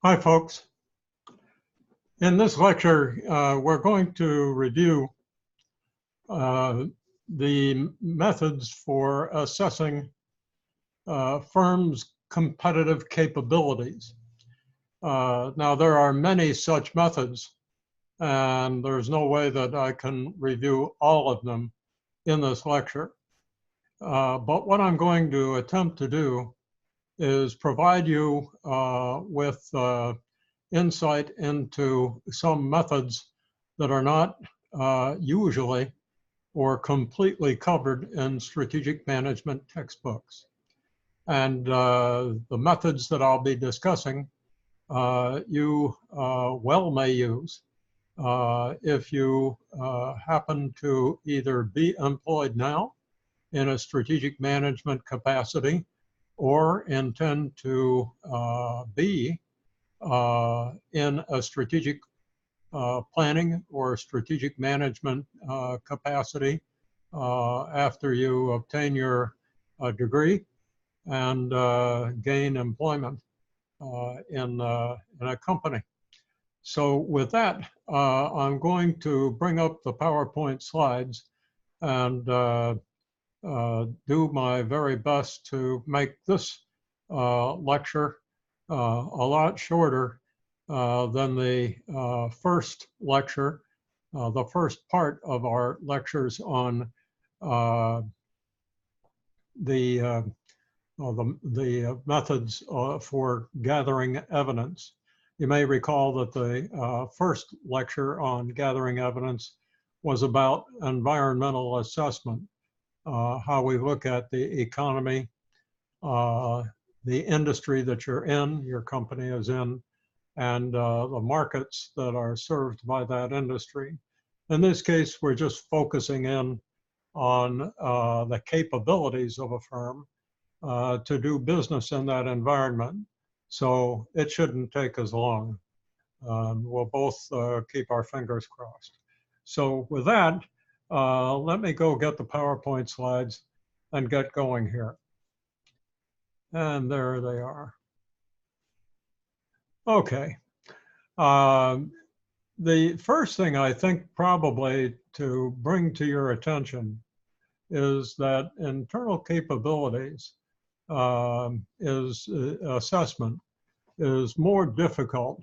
Hi, folks. In this lecture, we're going to review the methods for assessing firms' competitive capabilities. Now, there are many such methods, and there's no way that I can review all of them in this lecture. But what I'm going to attempt to do is provide you with insight into some methods that are not usually or completely covered in strategic management textbooks. And the methods that I'll be discussing, you well may use if you happen to either be employed now in a strategic management capacity or intend to be in a strategic planning or strategic management capacity after you obtain your degree and gain employment in a company. So with that, I'm going to bring up the PowerPoint slides and do my very best to make this lecture a lot shorter than the first lecture, the first part of our lectures on the methods for gathering evidence. You may recall that the first lecture on gathering evidence was about environmental assessment, how we look at the economy, the industry that you're in, your company is in, and the markets that are served by that industry. In this case, we're just focusing in on the capabilities of a firm to do business in that environment. So it shouldn't take as long. We'll both keep our fingers crossed. So with that, let me go get the PowerPoint slides and get going here. And there they are. Okay. The first thing I think probably to bring to your attention is that internal capabilities assessment is more difficult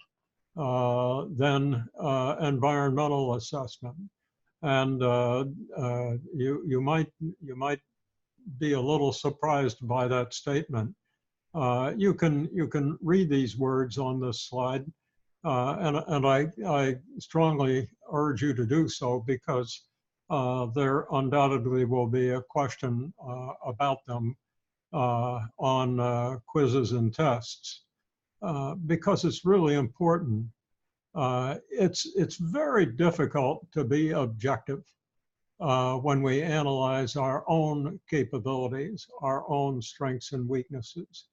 than environmental assessment. And you might be a little surprised by that statement. You can read these words on this slide, and I strongly urge you to do so because there undoubtedly will be a question about them on quizzes and tests because it's really important. It's very difficult to be objective when we analyze our own capabilities, our own strengths and weaknesses.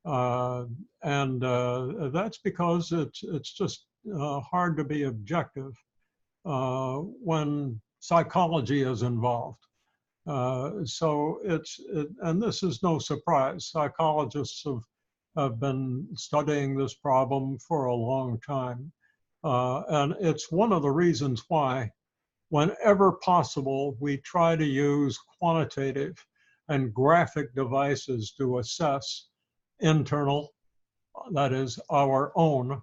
And that's because it's just hard to be objective when psychology is involved. So and this is no surprise. Psychologists have been studying this problem for a long time. And it's one of the reasons why, whenever possible, we try to use quantitative and graphic devices to assess internal, that is, our own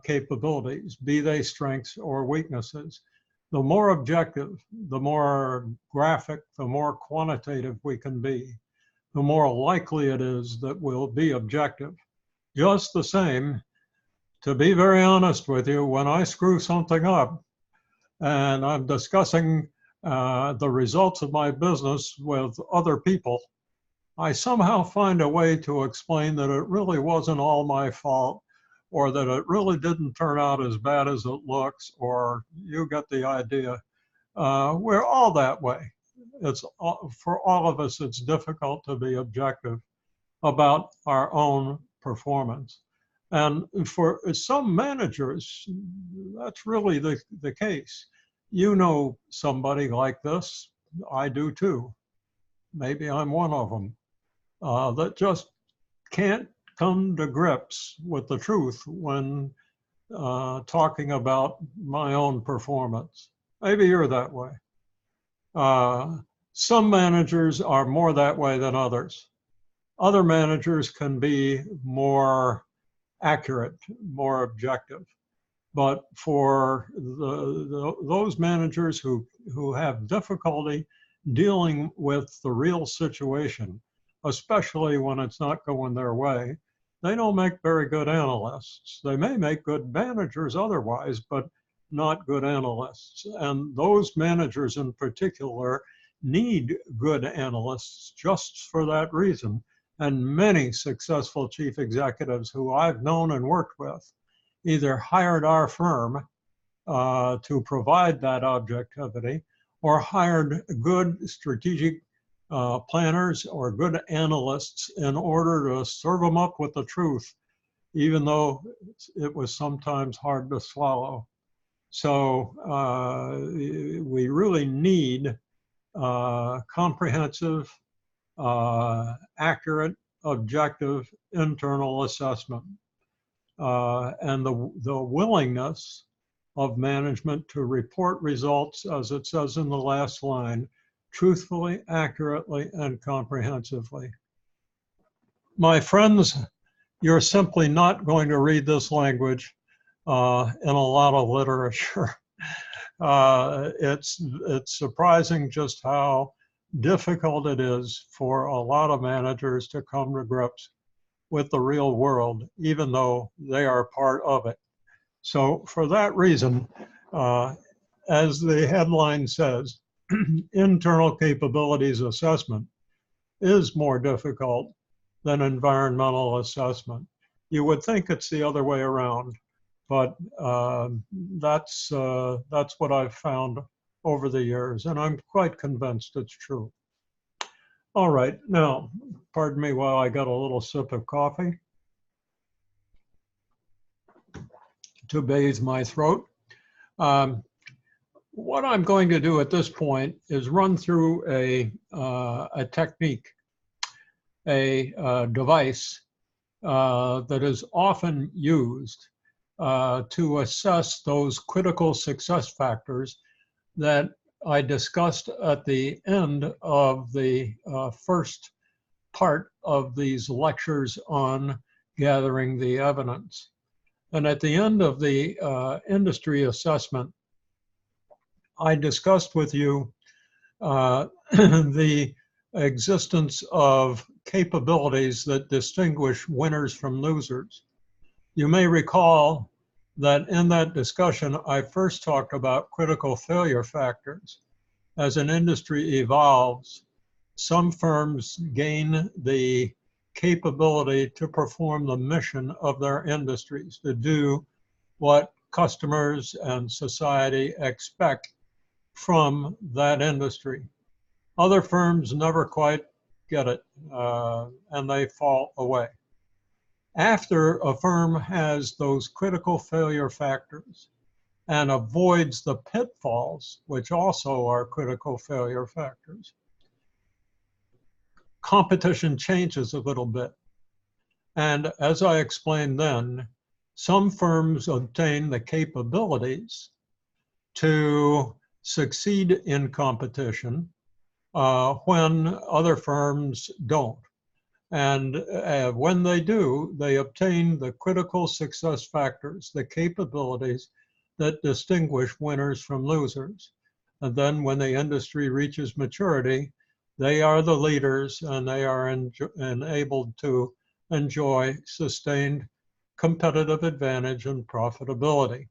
capabilities, be they strengths or weaknesses. The more objective, the more graphic, the more quantitative we can be, the more likely it is that we'll be objective. Just the same, to be very honest with you, when I screw something up and I'm discussing the results of my business with other people, I somehow find a way to explain that it really wasn't all my fault, or that it really didn't turn out as bad as it looks, or you get the idea. We're all that way. For all of us, it's difficult to be objective about our own performance. And for some managers, that's really the case. You know somebody like this. I do too. Maybe I'm one of them. That just can't come to grips with the truth when talking about my own performance. Maybe you're that way. Some managers are more that way than others. Other managers can be more accurate, more objective. But for those managers who have difficulty dealing with the real situation, especially when it's not going their way, they don't make very good analysts. They may make good managers otherwise, but not good analysts. And those managers in particular need good analysts just for that reason. And many successful chief executives who I've known and worked with either hired our firm to provide that objectivity, or hired good strategic planners or good analysts in order to serve them up with the truth, even though it was sometimes hard to swallow. So we really need comprehensive, accurate, objective internal assessment. And the willingness of management to report results, as it says in the last line, truthfully, accurately, and comprehensively. My friends, you're simply not going to read this language in a lot of literature. It's surprising just how difficult it is for a lot of managers to come to grips with the real world, even though they are part of it. So for that reason, as the headline says, internal capabilities assessment is more difficult than environmental assessment. You would think it's the other way around, but that's what I've found over the years, and I'm quite convinced it's true. All right, now, pardon me while I got a little sip of coffee to bathe my throat. What I'm going to do at this point is run through a technique, a device that is often used to assess those critical success factors that I discussed at the end of the first part of these lectures on gathering the evidence. And at the end of the industry assessment, I discussed with you the existence of capabilities that distinguish winners from losers. You may recall that in that discussion, I first talked about critical failure factors. As an industry evolves, some firms gain the capability to perform the mission of their industries, to do what customers and society expect from that industry. Other firms never quite get it, and they fall away. After a firm has those critical failure factors and avoids the pitfalls, which also are critical failure factors, competition changes a little bit. And as I explained then, some firms obtain the capabilities to succeed in competition when other firms don't. And when they do, they obtain the critical success factors, the capabilities that distinguish winners from losers. And then when the industry reaches maturity, they are the leaders and they are enabled to enjoy sustained competitive advantage and profitability.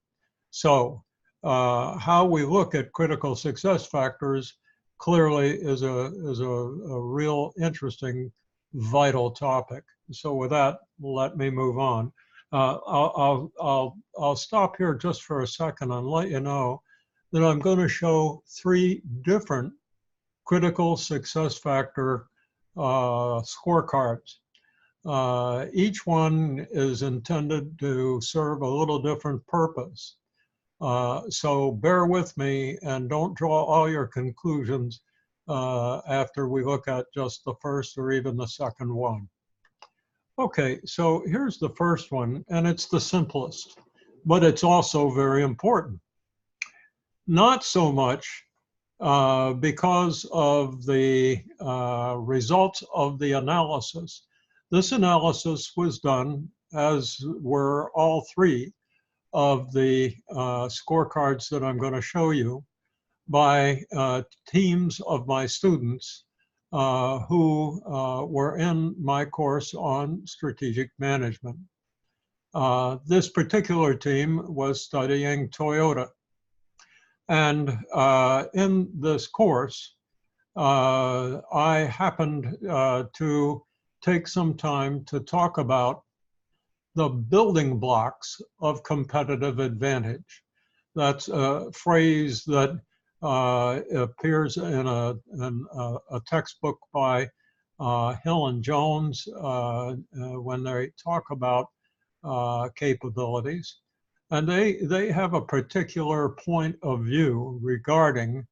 So how we look at critical success factors clearly is a real interesting, vital topic. So with that, let me move on. I'll stop here just for a second and let you know that I'm going to show 3 different critical success factor scorecards. Each one is intended to serve a little different purpose. So bear with me and don't draw all your conclusions after we look at just the first or even the second one. Okay, so here's the first one, and it's the simplest, but it's also very important. Not so much because of the results of the analysis. This analysis was done, as were all three of the scorecards that I'm going to show you, by teams of my students who were in my course on strategic management. This particular team was studying Toyota. And in this course, I happened to take some time to talk about the building blocks of competitive advantage. That's a phrase that appears in a textbook by Hill and Jones when they talk about capabilities. And they have a particular point of view regarding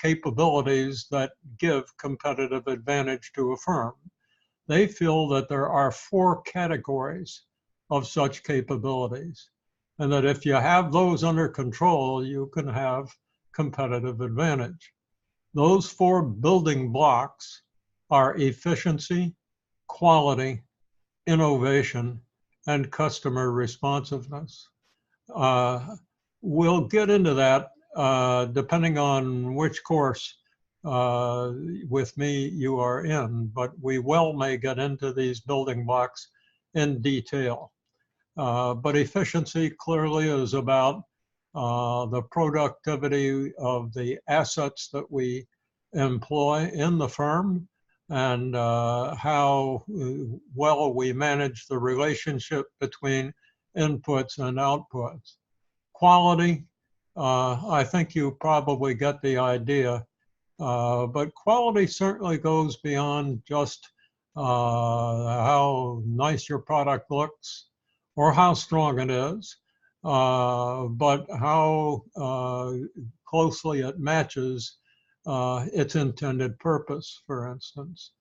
capabilities that give competitive advantage to a firm. They feel that there are 4 categories of such capabilities, and that if you have those under control, you can have competitive advantage. Those 4 building blocks are efficiency, quality, innovation, and customer responsiveness. We'll get into that depending on which course with me you are in, but we well may get into these building blocks in detail. But efficiency clearly is about the productivity of the assets that we employ in the firm, and how well we manage the relationship between inputs and outputs. Quality, I think you probably get the idea, but quality certainly goes beyond just how nice your product looks or how strong it is, but how closely it matches its intended purpose, for instance.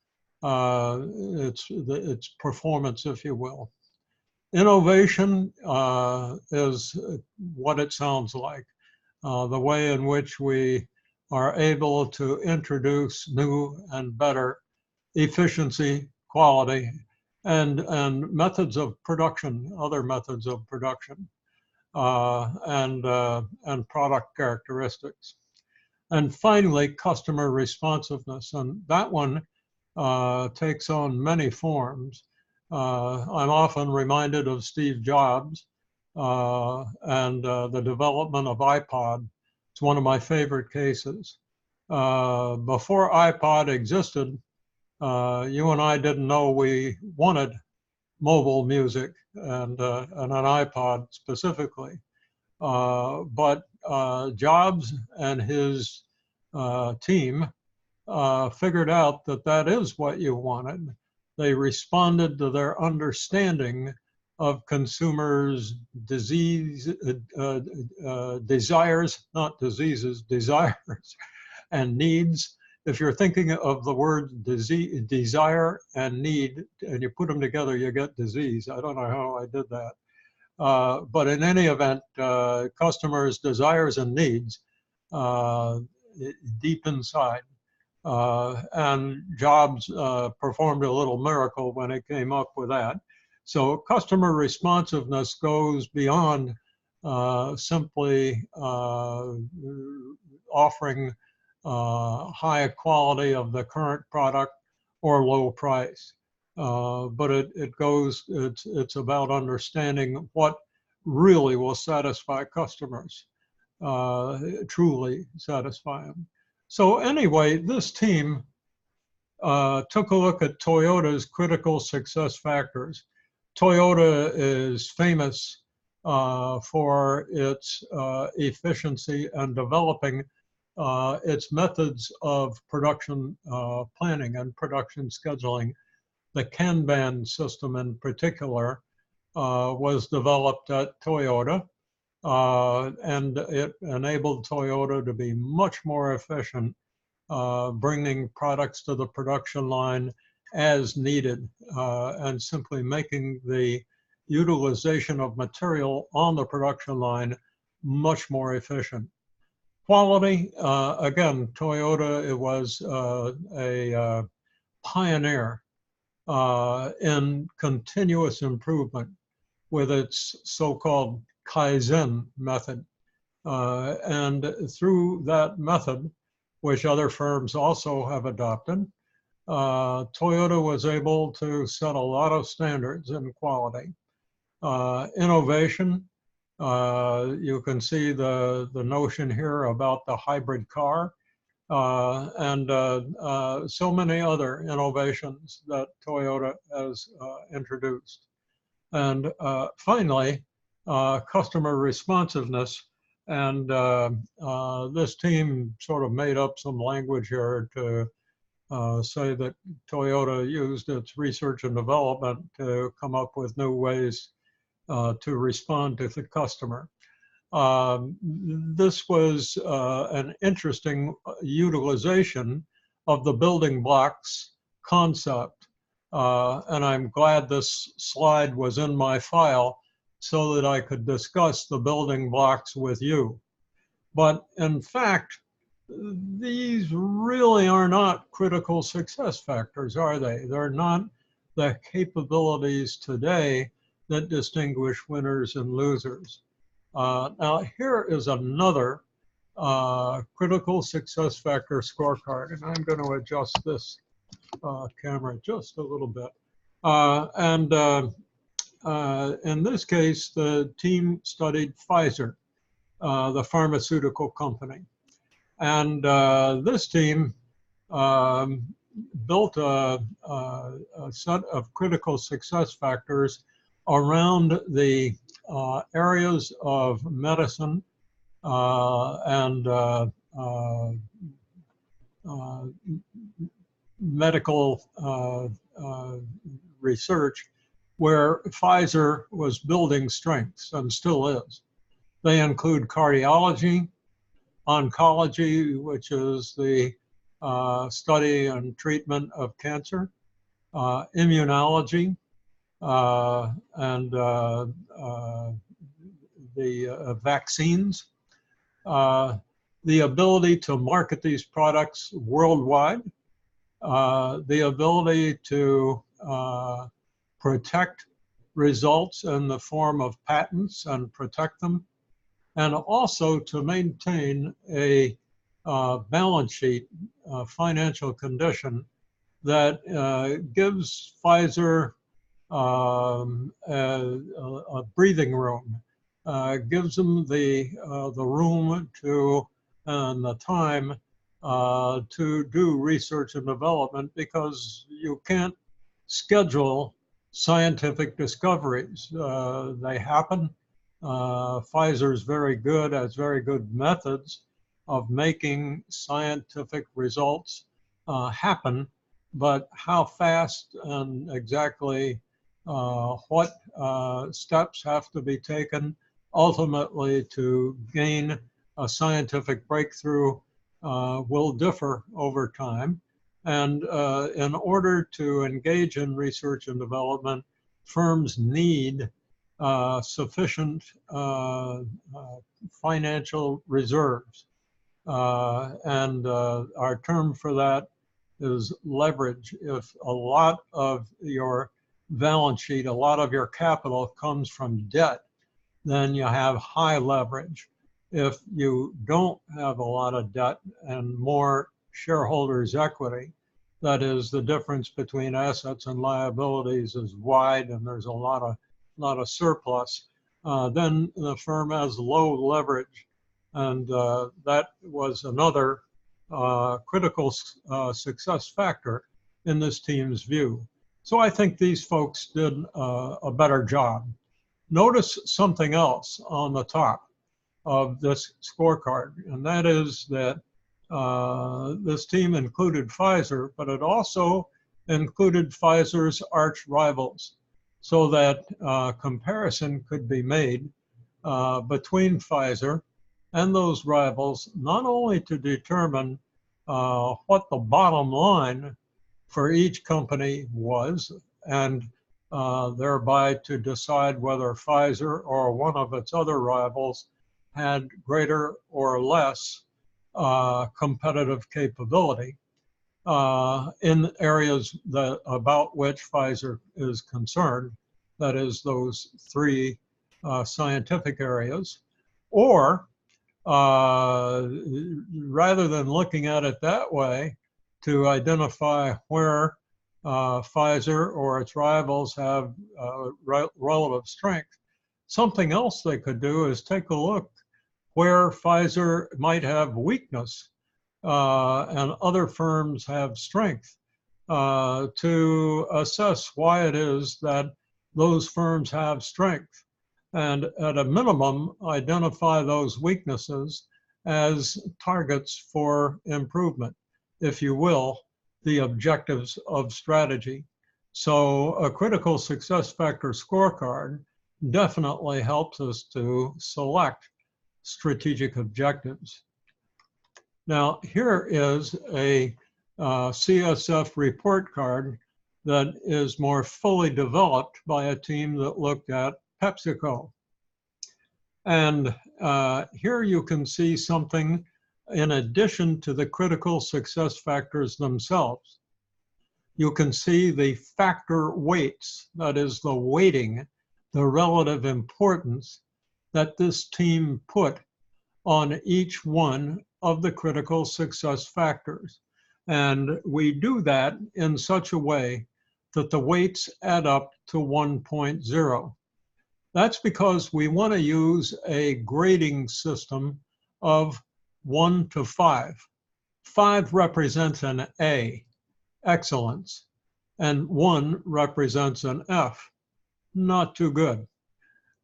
Its performance, if you will. Innovation is what it sounds like, the way in which we are able to introduce new and better efficiency, quality, and methods of production, other methods of production, and product characteristics. And finally, customer responsiveness. And that one takes on many forms. I'm often reminded of Steve Jobs and the development of iPod. It's one of my favorite cases. Before iPod existed, you and I didn't know we wanted mobile music and an iPod specifically. But Jobs and his team figured out that that is what you wanted. They responded to their understanding of consumers' desires, not diseases, desires and needs. If you're thinking of the word desire and need, and you put them together, you get disease. I don't know how I did that. But in any event, customers' desires and needs deep inside. And Jobs performed a little miracle when it came up with that. So customer responsiveness goes beyond simply offering high quality of the current product or low price. But it's about understanding what really will satisfy customers, truly satisfy them. So anyway, this team took a look at Toyota's critical success factors. Toyota is famous for its efficiency and developing its methods of production planning and production scheduling. The Kanban system in particular was developed at Toyota, and it enabled Toyota to be much more efficient, bringing products to the production line as needed and simply making the utilization of material on the production line much more efficient. Quality, again, Toyota, it was a pioneer in continuous improvement with its so-called Kaizen method. And through that method, which other firms also have adopted, Toyota was able to set a lot of standards in quality. Innovation, you can see the notion here about the hybrid car and so many other innovations that Toyota has introduced. And finally, customer responsiveness. And this team sort of made up some language here to say that Toyota used its research and development to come up with new ways to respond to the customer. This was an interesting utilization of the building blocks concept. And I'm glad this slide was in my file so that I could discuss the building blocks with you. But in fact, these really are not critical success factors, are they? They're not the capabilities today that distinguish winners and losers. Now, here is another critical success factor scorecard, and I'm going to adjust this camera just a little bit. In this case, the team studied Pfizer, the pharmaceutical company. And this team built a set of critical success factors around the areas of medicine and medical research where Pfizer was building strengths and still is. They include cardiology, oncology, which is the study and treatment of cancer, immunology, and the vaccines, the ability to market these products worldwide, the ability to protect results in the form of patents and protect them, and also to maintain a balance sheet, financial condition that gives Pfizer a breathing room, gives them the room to and the time to do research and development, because you can't schedule scientific discoveries. They happen. Pfizer's very good, has very good methods of making scientific results happen, but how fast and exactly what steps have to be taken ultimately to gain a scientific breakthrough will differ over time. And in order to engage in research and development, firms need sufficient financial reserves. And our term for that is leverage. If a lot of your balance sheet, a lot of your capital comes from debt, then you have high leverage. If you don't have a lot of debt and more shareholders' equity, that is, the difference between assets and liabilities is wide and there's a lot of surplus, then the firm has low leverage. And that was another critical success factor in this team's view. So I think these folks did a better job. Notice something else on the top of this scorecard, and that is that this team included Pfizer, but it also included Pfizer's arch rivals, so that comparison could be made between Pfizer and those rivals, not only to determine what the bottom line for each company was, and thereby to decide whether Pfizer or one of its other rivals had greater or less competitive capability in areas that, about which Pfizer is concerned, that is those three scientific areas, or rather than looking at it that way, to identify where Pfizer or its rivals have relative strength. Something else they could do is take a look where Pfizer might have weakness and other firms have strength to assess why it is that those firms have strength. And at a minimum, identify those weaknesses as targets for improvement, if you will, the objectives of strategy. So a critical success factor scorecard definitely helps us to select strategic objectives. Now, here is a CSF report card that is more fully developed by a team that looked at PepsiCo. And here you can see something in addition to the critical success factors themselves. You can see the factor weights, that is the weighting, the relative importance that this team put on each one of the critical success factors. And we do that in such a way that the weights add up to 1.0. That's because we want to use a grading system of 1 to 5. 5 represents an A, excellence, and 1 represents an F, not too good.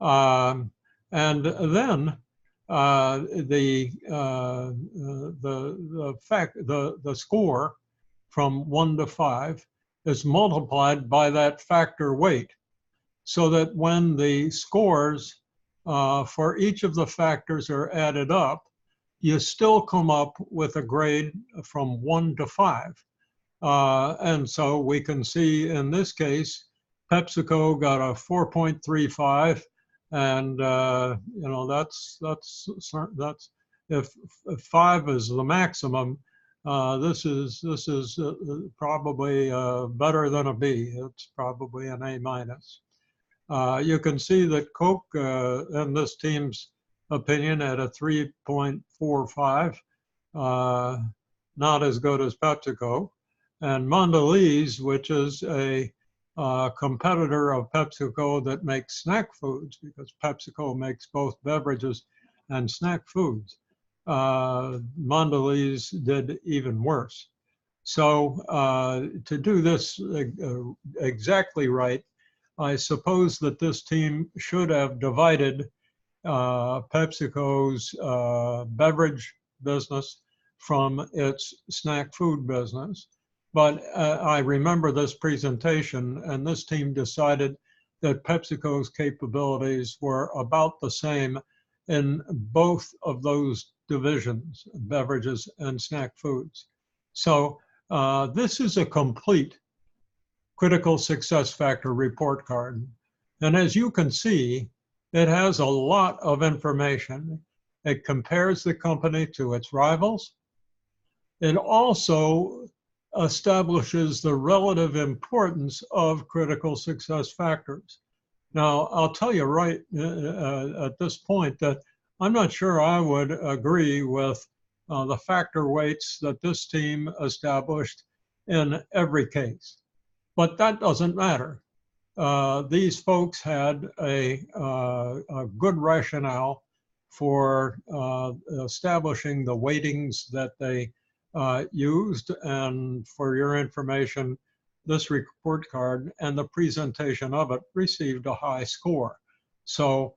And then the score from 1 to 5 is multiplied by that factor weight, so that when the scores for each of the factors are added up, you still come up with a grade from 1 to 5. And so we can see in this case, PepsiCo got a 4.35, and you know, that's if 5 is the maximum, this is probably better than a B. It's probably an A minus. You can see that Coke, in this team's opinion, had a 3.45, not as good as PepsiCo. And Mondelez, which is a competitor of PepsiCo that makes snack foods, because PepsiCo makes both beverages and snack foods, Mondelez did even worse. So to do this exactly right, I suppose that this team should have divided PepsiCo's beverage business from its snack food business. But I remember this presentation, and this team decided that PepsiCo's capabilities were about the same in both of those divisions, beverages and snack foods. So this is a complete critical success factor report card. And as you can see, it has a lot of information. It compares the company to its rivals. It also establishes the relative importance of critical success factors. Now, I'll tell you right at this point that I'm not sure I would agree with the factor weights that this team established in every case. But that doesn't matter. These folks had a good rationale for establishing the weightings that they used. And for your information, this report card and the presentation of it received a high score. So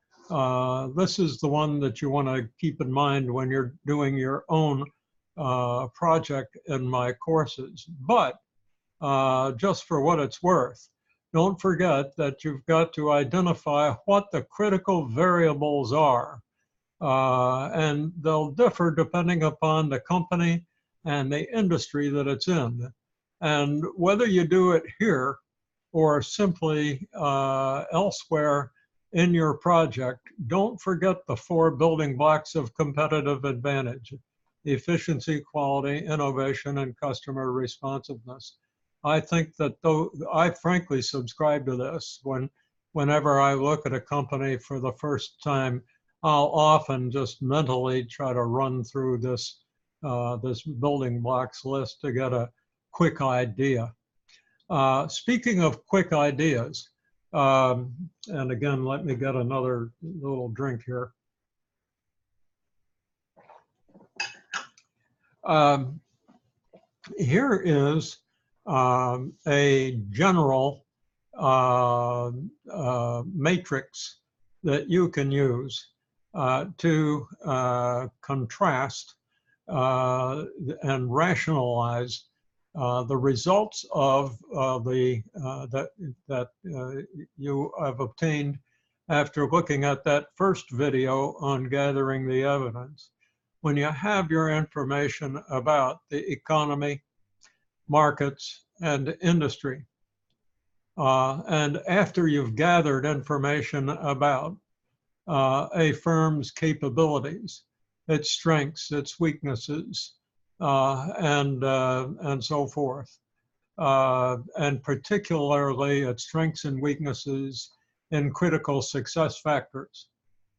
this is the one that you want to keep in mind when you're doing your own project in my courses. But just for what it's worth, don't forget that you've got to identify what the critical variables are. And they'll differ depending upon the company and the industry that it's in. And whether you do it here or simply elsewhere in your project, don't forget the 4 building blocks of competitive advantage: efficiency, quality, innovation, and customer responsiveness. I think that though I frankly subscribe to this. Whenever I look at a company for the first time, I'll often just mentally try to run through this building blocks list to get a quick idea. Speaking of quick ideas, and again, let me get another little drink here. Here is a general matrix that you can use to contrast and rationalize the results of that you have obtained after looking at that first video on gathering the evidence. When you have your information about the economy, markets, and industry, and after you've gathered information about a firm's capabilities, its strengths, its weaknesses, and so forth, and particularly its strengths and weaknesses in critical success factors,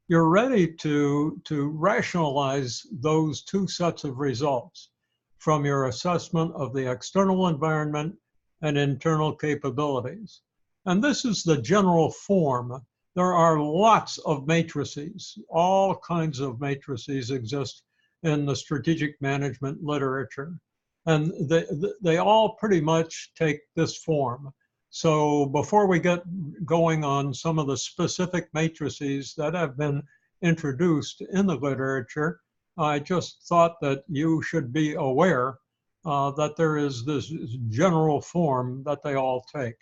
you're ready to rationalize those 2 sets of results from your assessment of the external environment and internal capabilities. And this is the general form. There are lots of matrices. All kinds of matrices exist in the strategic management literature. And they all pretty much take this form. So before we get going on some of the specific matrices that have been introduced in the literature, I just thought that you should be aware that there is this general form that they all take.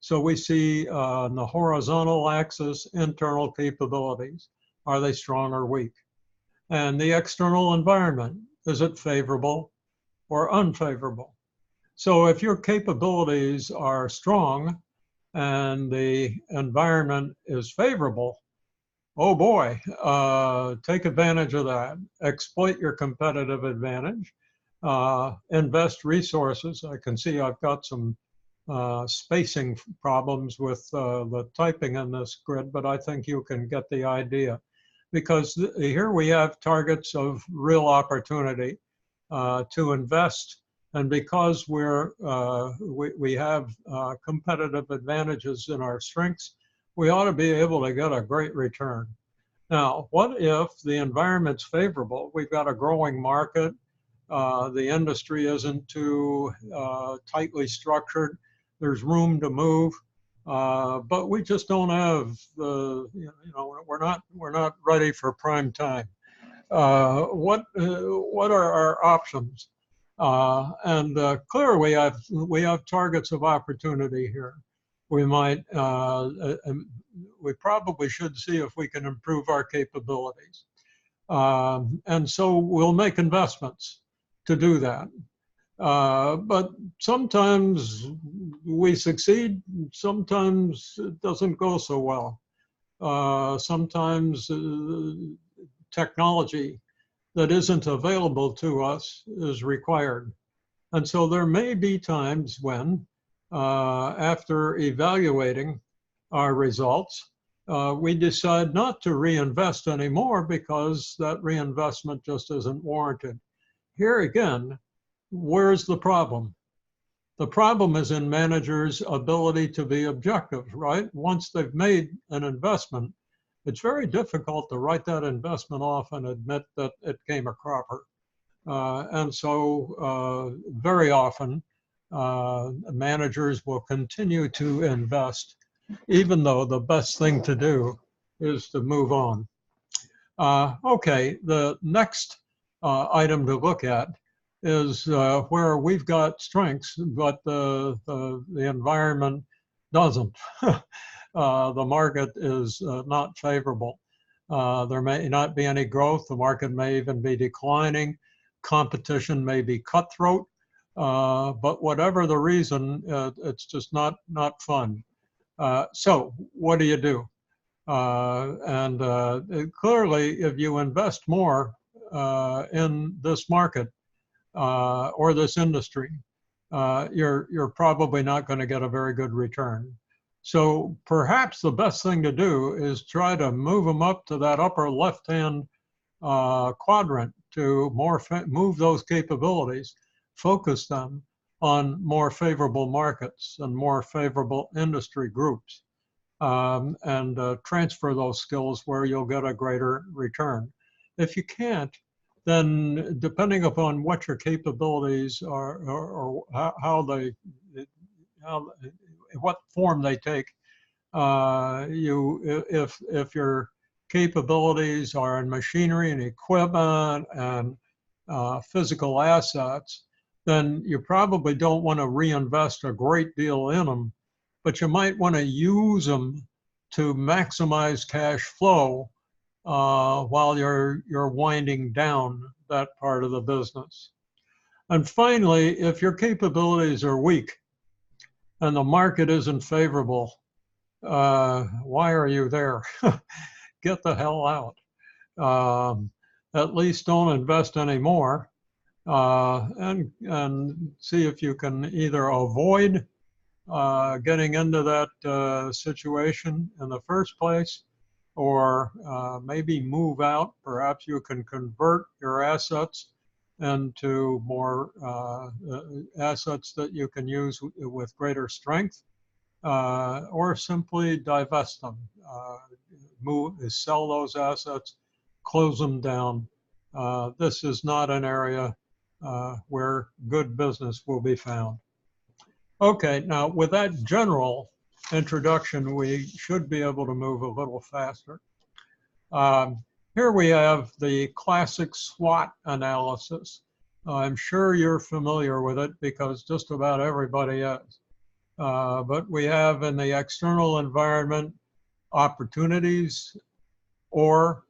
So we see on the horizontal axis, internal capabilities. Are they strong or weak? And the external environment, is it favorable or unfavorable? So if your capabilities are strong and the environment is favorable, oh boy, take advantage of that. Exploit your competitive advantage. Invest resources. I can see I've got some spacing problems with the typing in this grid, but I think you can get the idea. Because here we have targets of real opportunity to invest. And because we have competitive advantages in our strengths, we ought to be able to get a great return. Now, what if the environment's favorable? We've got a growing market. The industry isn't too tightly structured. There's room to move, but we just don't have the, we're not ready for prime time. What are our options? Clearly, we have targets of opportunity here. We might, we probably should see if we can improve our capabilities. And so we'll make investments to do that. But sometimes we succeed, sometimes it doesn't go so well. Sometimes technology that isn't available to us is required. And so there may be times when, after evaluating our results, we decide not to reinvest anymore because that reinvestment just isn't warranted. Here again, where's the problem? The problem is in managers' ability to be objective, right? Once they've made an investment, it's very difficult to write that investment off and admit that it came a cropper. And so very often, managers will continue to invest, even though the best thing to do is to move on. Okay, the next item to look at is where we've got strengths, but the environment doesn't. The market is not favorable. There may not be any growth. The market may even be declining. Competition may be cutthroat. but whatever the reason, it's just not fun. So what do you do? Clearly, if you invest more in this market or this industry, you're probably not going to get a very good return. So perhaps the best thing to do is try to move them up to that upper left-hand quadrant to move those capabilities, focus them on more favorable markets and more favorable industry groups, and transfer those skills where you'll get a greater return. If you can't, then depending upon what your capabilities are or what form they take, if your capabilities are in machinery and equipment and physical assets, then you probably don't want to reinvest a great deal in them, but you might want to use them to maximize cash flow while you're winding down that part of the business. And finally, if your capabilities are weak and the market isn't favorable, why are you there? Get the hell out. At least don't invest anymore, and see if you can either avoid getting into that situation in the first place, or maybe move out. Perhaps you can convert your assets into more assets that you can use with greater strength, or simply divest them, sell those assets, close them down. This is not an area where good business will be found. Okay, now with that general introduction, we should be able to move a little faster. Here we have the classic SWOT analysis. I'm sure you're familiar with it because just about everybody is. But we have in the external environment opportunities or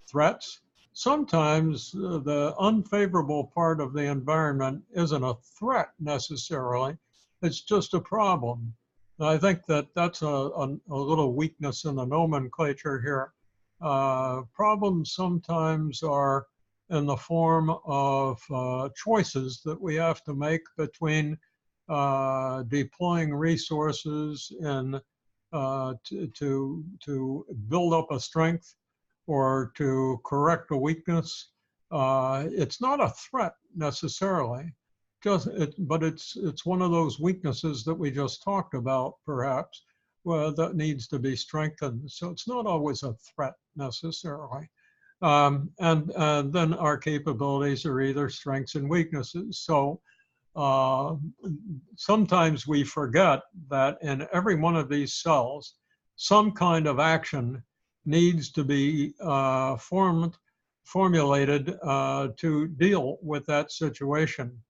threats. Sometimes the unfavorable part of the environment isn't a threat necessarily, it's just a problem. And I think that that's a little weakness in the nomenclature here. Problems sometimes are in the form of choices that we have to make between deploying resources in to build up a strength or to correct a weakness. It's not a threat necessarily, but it's one of those weaknesses that we just talked about, perhaps, that needs to be strengthened. So it's not always a threat necessarily. And then our capabilities are either strengths and weaknesses. So sometimes we forget that in every one of these cells, some kind of action needs to be formulated to deal with that situation.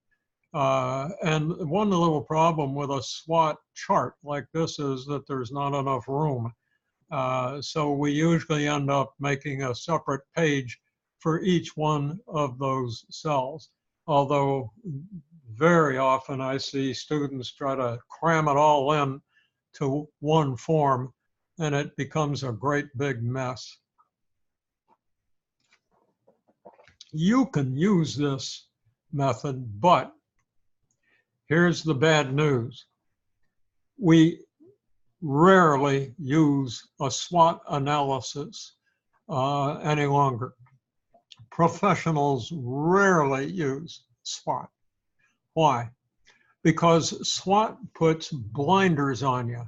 And one little problem with a SWOT chart like this is that there's not enough room. So we usually end up making a separate page for each one of those cells. Although very often I see students try to cram it all in to one form, and it becomes a great big mess. You can use this method, but here's the bad news. We rarely use a SWOT analysis any longer. Professionals rarely use SWOT. Why? Because SWOT puts blinders on you.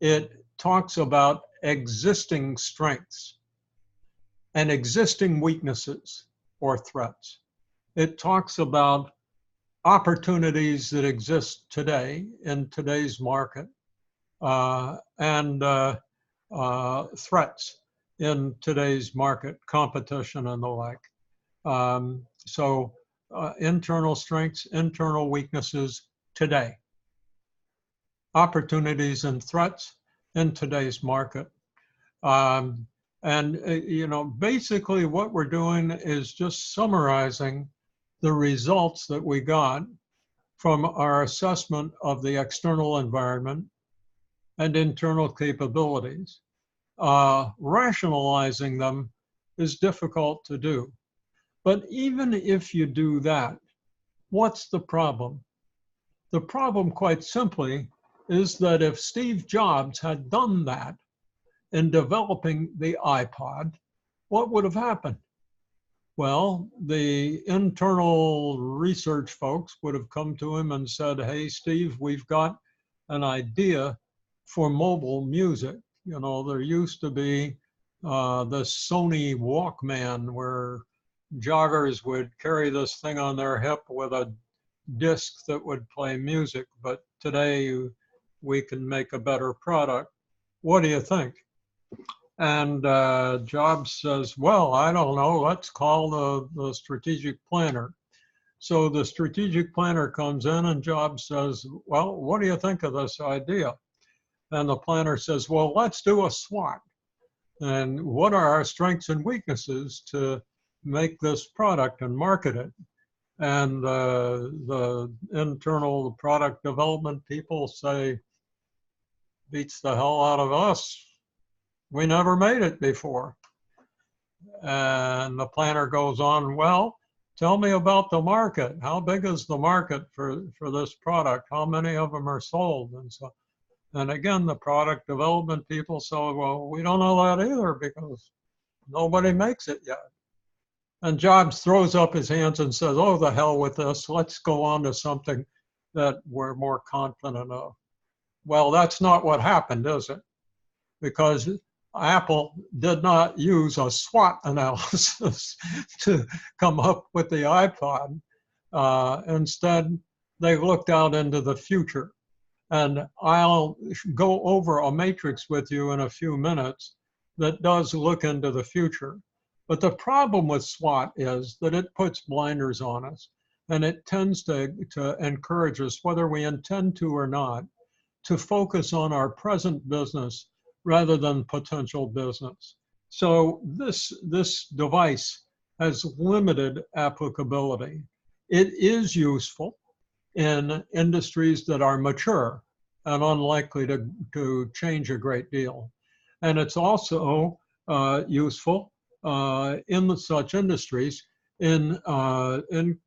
It talks about existing strengths and existing weaknesses or threats. It talks about opportunities that exist today in today's market and threats in today's market, competition and the like. So internal strengths, internal weaknesses today, opportunities and threats in today's market. Basically what we're doing is just summarizing the results that we got from our assessment of the external environment and internal capabilities. Rationalizing them is difficult to do. But even if you do that, what's the problem? The problem, quite simply, is that if Steve Jobs had done that in developing the iPod, what would have happened? Well, the internal research folks would have come to him and said, hey, Steve, we've got an idea for mobile music. You know, there used to be the Sony Walkman where joggers would carry this thing on their hip with a disc that would play music, but today we can make a better product. What do you think? And Jobs says, well, I don't know, let's call the strategic planner. So the strategic planner comes in and Jobs says, well, what do you think of this idea? And the planner says, well, let's do a SWOT. And what are our strengths and weaknesses to make this product and market it? And the internal product development people say, beats the hell out of us. We never made it before. And the planner goes on, well, tell me about the market. How big is the market for this product? How many of them are sold? And again, the product development people say, well, we don't know that either because nobody makes it yet. And Jobs throws up his hands and says, oh, the hell with this. Let's go on to something that we're more confident of. Well, that's not what happened, is it? Because Apple did not use a SWOT analysis to come up with the iPod. Instead, they looked out into the future. And I'll go over a matrix with you in a few minutes that does look into the future. But the problem with SWOT is that it puts blinders on us, and it tends to encourage us, whether we intend to or not, to focus on our present business rather than potential business. So this device has limited applicability. It is useful in industries that are mature and unlikely to change a great deal. And it's also useful in such industries in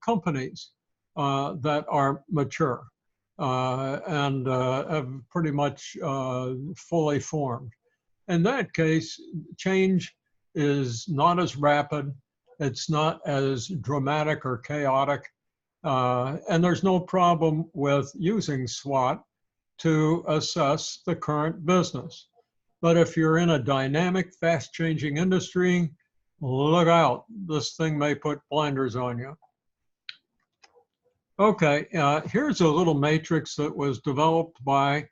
companies that are mature and have pretty much fully formed. In that case, change is not as rapid, it's not as dramatic or chaotic, and there's no problem with using SWOT to assess the current business. But if you're in a dynamic, fast-changing industry, look out, this thing may put blinders on you. Okay, here's a little matrix that was developed by,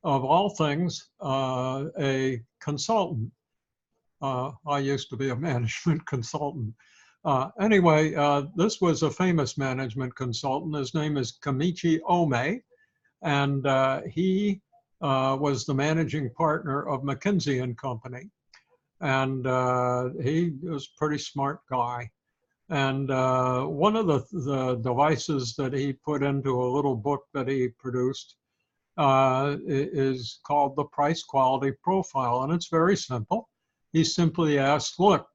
of all things, a consultant. I used to be a management consultant. Anyway, this was a famous management consultant. His name is Kamichi Ome, and he was the managing partner of McKinsey & Company. And he was a pretty smart guy. And one of the devices that he put into a little book that he produced is called the price quality profile. And it's very simple. He simply asks, look,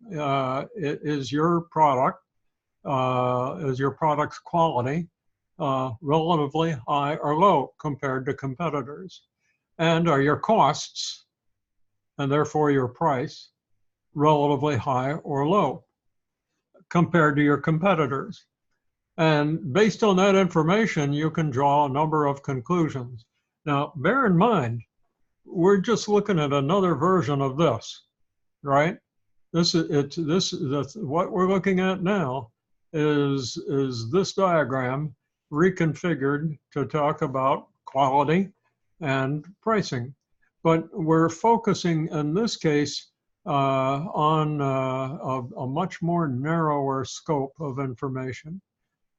is your product's quality relatively high or low compared to competitors? And are your costs, and therefore your price, relatively high or low compared to your competitors? And based on that information, you can draw a number of conclusions. Now, bear in mind, we're just looking at another version of this, right? What we're looking at now is this diagram reconfigured to talk about quality and pricing. But we're focusing in this case on a much more narrower scope of information.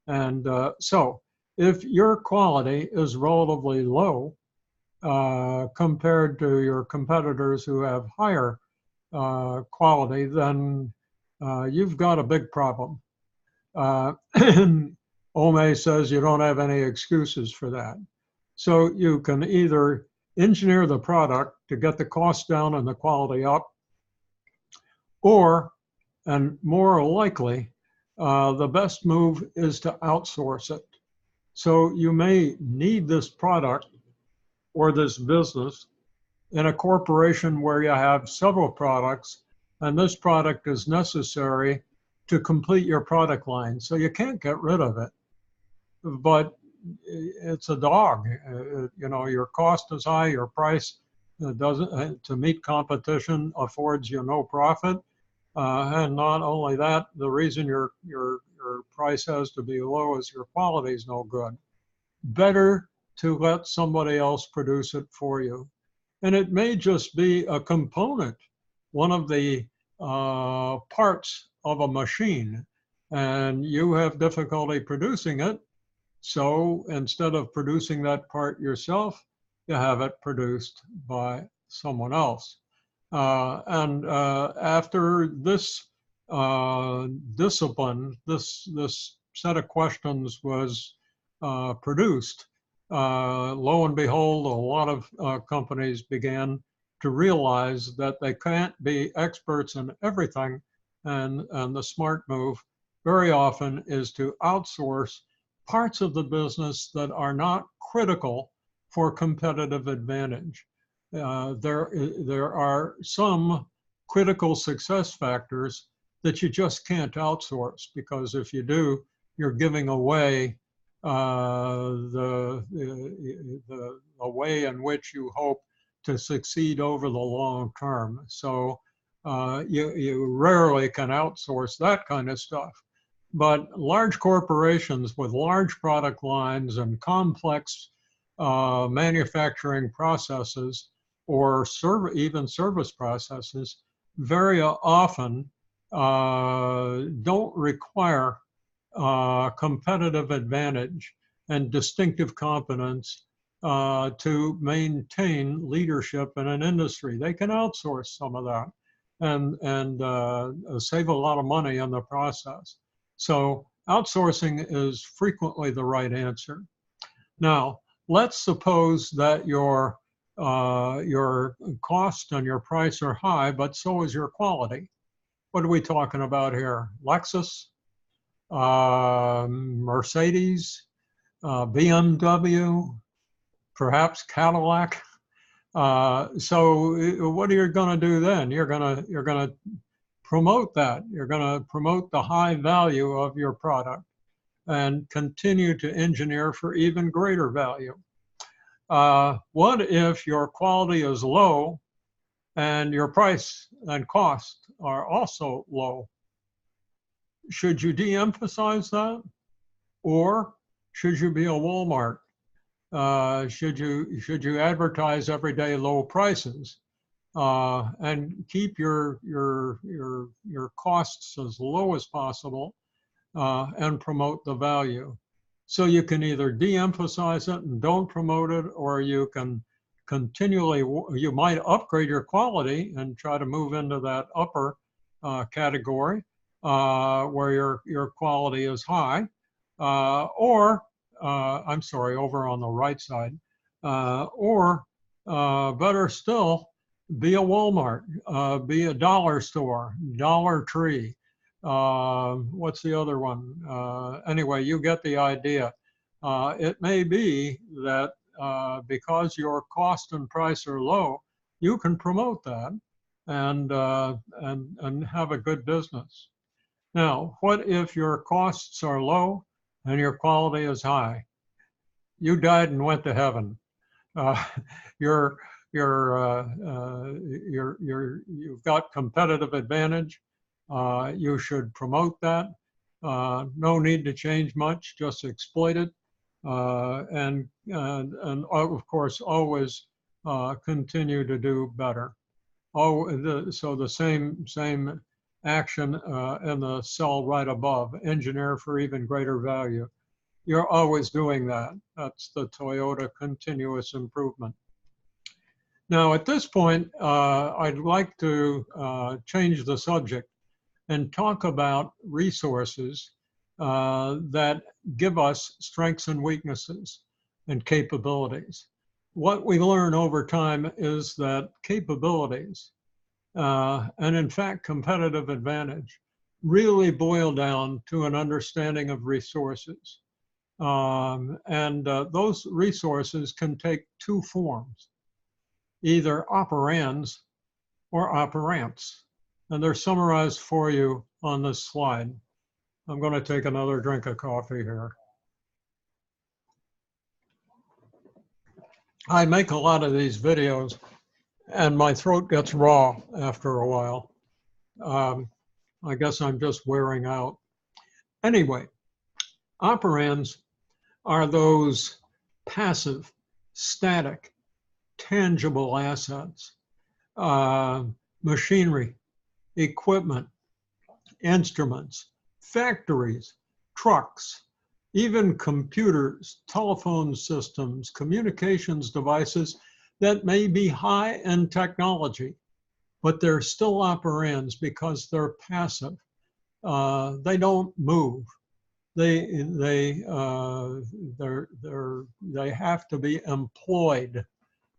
And so if your quality is relatively low compared to your competitors who have higher quality, then you've got a big problem. Ome says you don't have any excuses for that. So you can either engineer the product to get the cost down and the quality up, or, and more likely, the best move is to outsource it. So you may need this product or this business in a corporation where you have several products, and this product is necessary to complete your product line. So you can't get rid of it, but it's a dog. You know, your cost is high, your price doesn't, to meet competition affords you no profit. And not only that, the reason your price has to be low is your quality is no good. Better to let somebody else produce it for you. And it may just be a component, one of the parts of a machine, and you have difficulty producing it. So instead of producing that part yourself, you have it produced by someone else. After this discipline, this set of questions was produced, lo and behold, a lot of companies began to realize that they can't be experts in everything, and the smart move very often is to outsource parts of the business that are not critical for competitive advantage. There are some critical success factors that you just can't outsource, because if you do, you're giving away the way in which you hope to succeed over the long term. So you rarely can outsource that kind of stuff. But large corporations with large product lines and complex manufacturing processes, or even service processes, very often don't require competitive advantage and distinctive competence to maintain leadership in an industry. They can outsource some of that and save a lot of money in the process. So outsourcing is frequently the right answer. Now, let's suppose that your cost and your price are high, but so is your quality. What are we talking about here? Lexus, Mercedes, BMW, perhaps Cadillac. So what are you going to do then? You're going to promote that. You're going to promote the high value of your product and continue to engineer for even greater value. What if your quality is low and your price and cost are also low? Should you de-emphasize that? Or should you be a Walmart? Should you advertise everyday low prices and keep your costs as low as possible and promote the value? So you can either de-emphasize it and don't promote it, or you can continually, you might upgrade your quality and try to move into that upper category where your quality is high, or I'm sorry, over on the right side, or better still, be a Walmart, be a dollar store, Dollar Tree. What's the other one? Anyway, you get the idea. It may be that because your cost and price are low, you can promote that and have a good business. Now, what if your costs are low and your quality is high? You died and went to heaven. You've got competitive advantage. You should promote that. No need to change much, just exploit it. And of course, always continue to do better. So the same action in the cell right above, engineer for even greater value. You're always doing that. That's the Toyota continuous improvement. Now, at this point, I'd like to change the subject and talk about resources that give us strengths and weaknesses and capabilities. What we learn over time is that capabilities, and in fact competitive advantage, really boil down to an understanding of resources. Those resources can take two forms, either operands or operants. And they're summarized for you on this slide. I'm going to take another drink of coffee here. I make a lot of these videos and my throat gets raw after a while. I guess I'm just wearing out. Anyway, operands are those passive, static, tangible assets, machinery, equipment, instruments, factories, trucks, even computers, telephone systems, communications devices that may be high in technology, but they're still operands because they're passive. They don't move. They have to be employed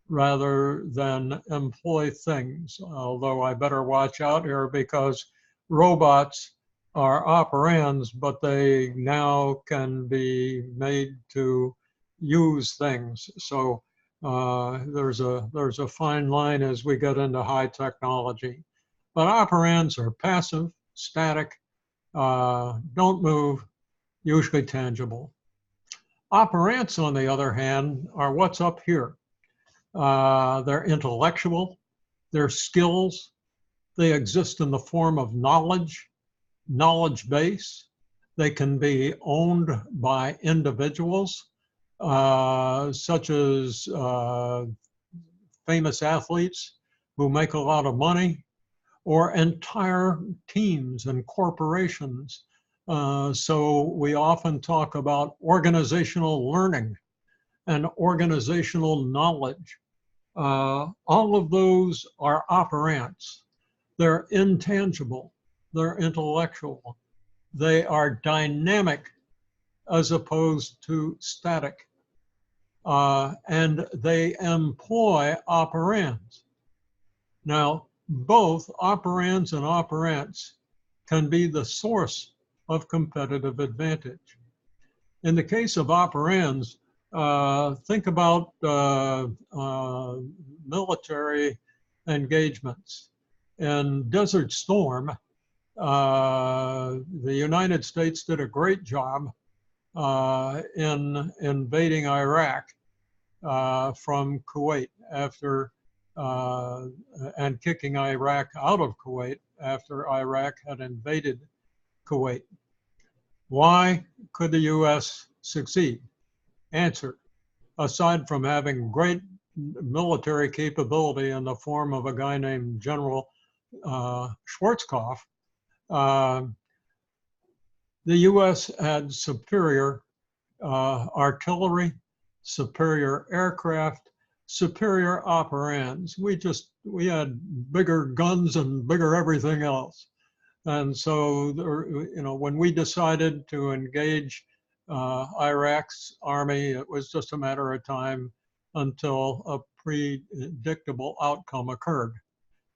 rather than employ things. Although I better watch out here because robots are operands, but they now can be made to use things. So there's a fine line as we get into high technology. But operands are passive, static, don't move, usually tangible. Operants, on the other hand, are what's up here. They're intellectual, they're skills, they exist in the form of knowledge base. They can be owned by individuals, such as famous athletes who make a lot of money, or entire teams and corporations. So we often talk about organizational learning and organizational knowledge. All of those are operants. They're intangible, they're intellectual, they are dynamic as opposed to static. And they employ operands. Now, both operands and operants can be the source of competitive advantage. In the case of operands, think about military engagements. In Desert Storm, the United States did a great job in invading Iraq from Kuwait after and kicking Iraq out of Kuwait after Iraq had invaded Kuwait. Why could the US succeed? Answer: aside from having great military capability in the form of a guy named General Schwarzkopf, the US had superior artillery, superior aircraft, superior operands. We had bigger guns and bigger everything else. And so, when we decided to engage Iraq's army, it was just a matter of time until a predictable outcome occurred.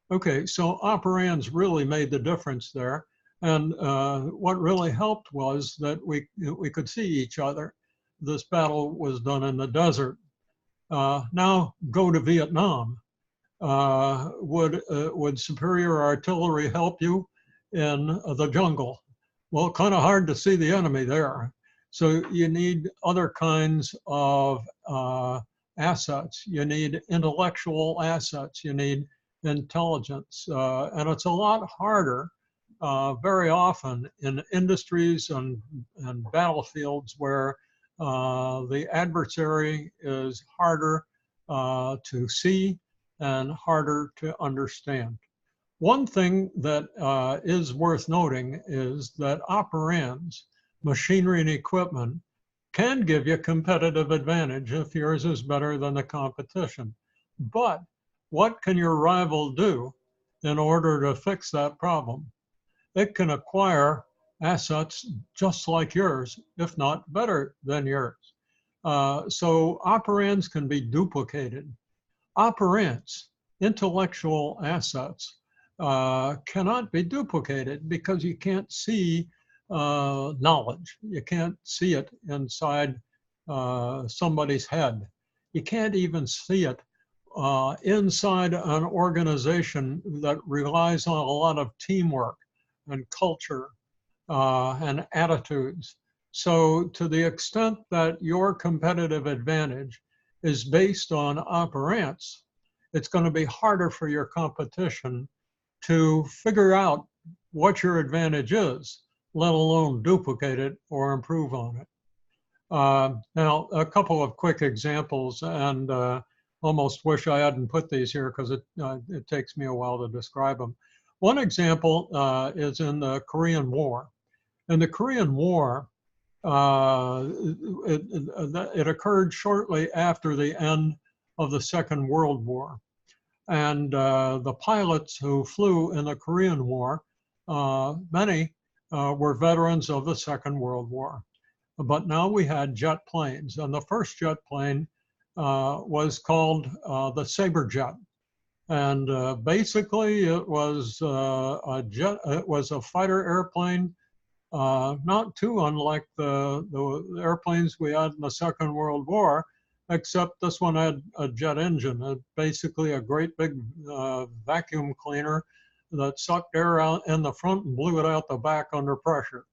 Okay, so operands really made the difference there. And what really helped was that we could see each other. This battle was done in the desert. Now go to Vietnam. Would superior artillery help you in the jungle? Well, kind of hard to see the enemy there. So you need other kinds of assets. You need intellectual assets. You need intelligence. And it's a lot harder very often in industries and battlefields where the adversary is harder to see and harder to understand. One thing that is worth noting is that operands, machinery and equipment, can give you competitive advantage if yours is better than the competition. But what can your rival do in order to fix that problem? It can acquire assets just like yours, if not better than yours. So operands can be duplicated. Operands, intellectual assets, cannot be duplicated because you can't see knowledge. You can't see it inside somebody's head. You can't even see it inside an organization that relies on a lot of teamwork and culture and attitudes. So to the extent that your competitive advantage is based on operands, it's going to be harder for your competition to figure out what your advantage is, let alone duplicate it or improve on it. Now, a couple of quick examples, and almost wish I hadn't put these here because it takes me a while to describe them. One example is in the Korean War. In the Korean War, it occurred shortly after the end of the Second World War. And the pilots who flew in the Korean War, many were veterans of the Second World War. But now we had jet planes, and the first jet plane was called the Sabre jet. And basically it was a jet, it was a fighter airplane, not too unlike the airplanes we had in the Second World War, except this one had a jet engine, basically a great big vacuum cleaner that sucked air out in the front and blew it out the back under pressure.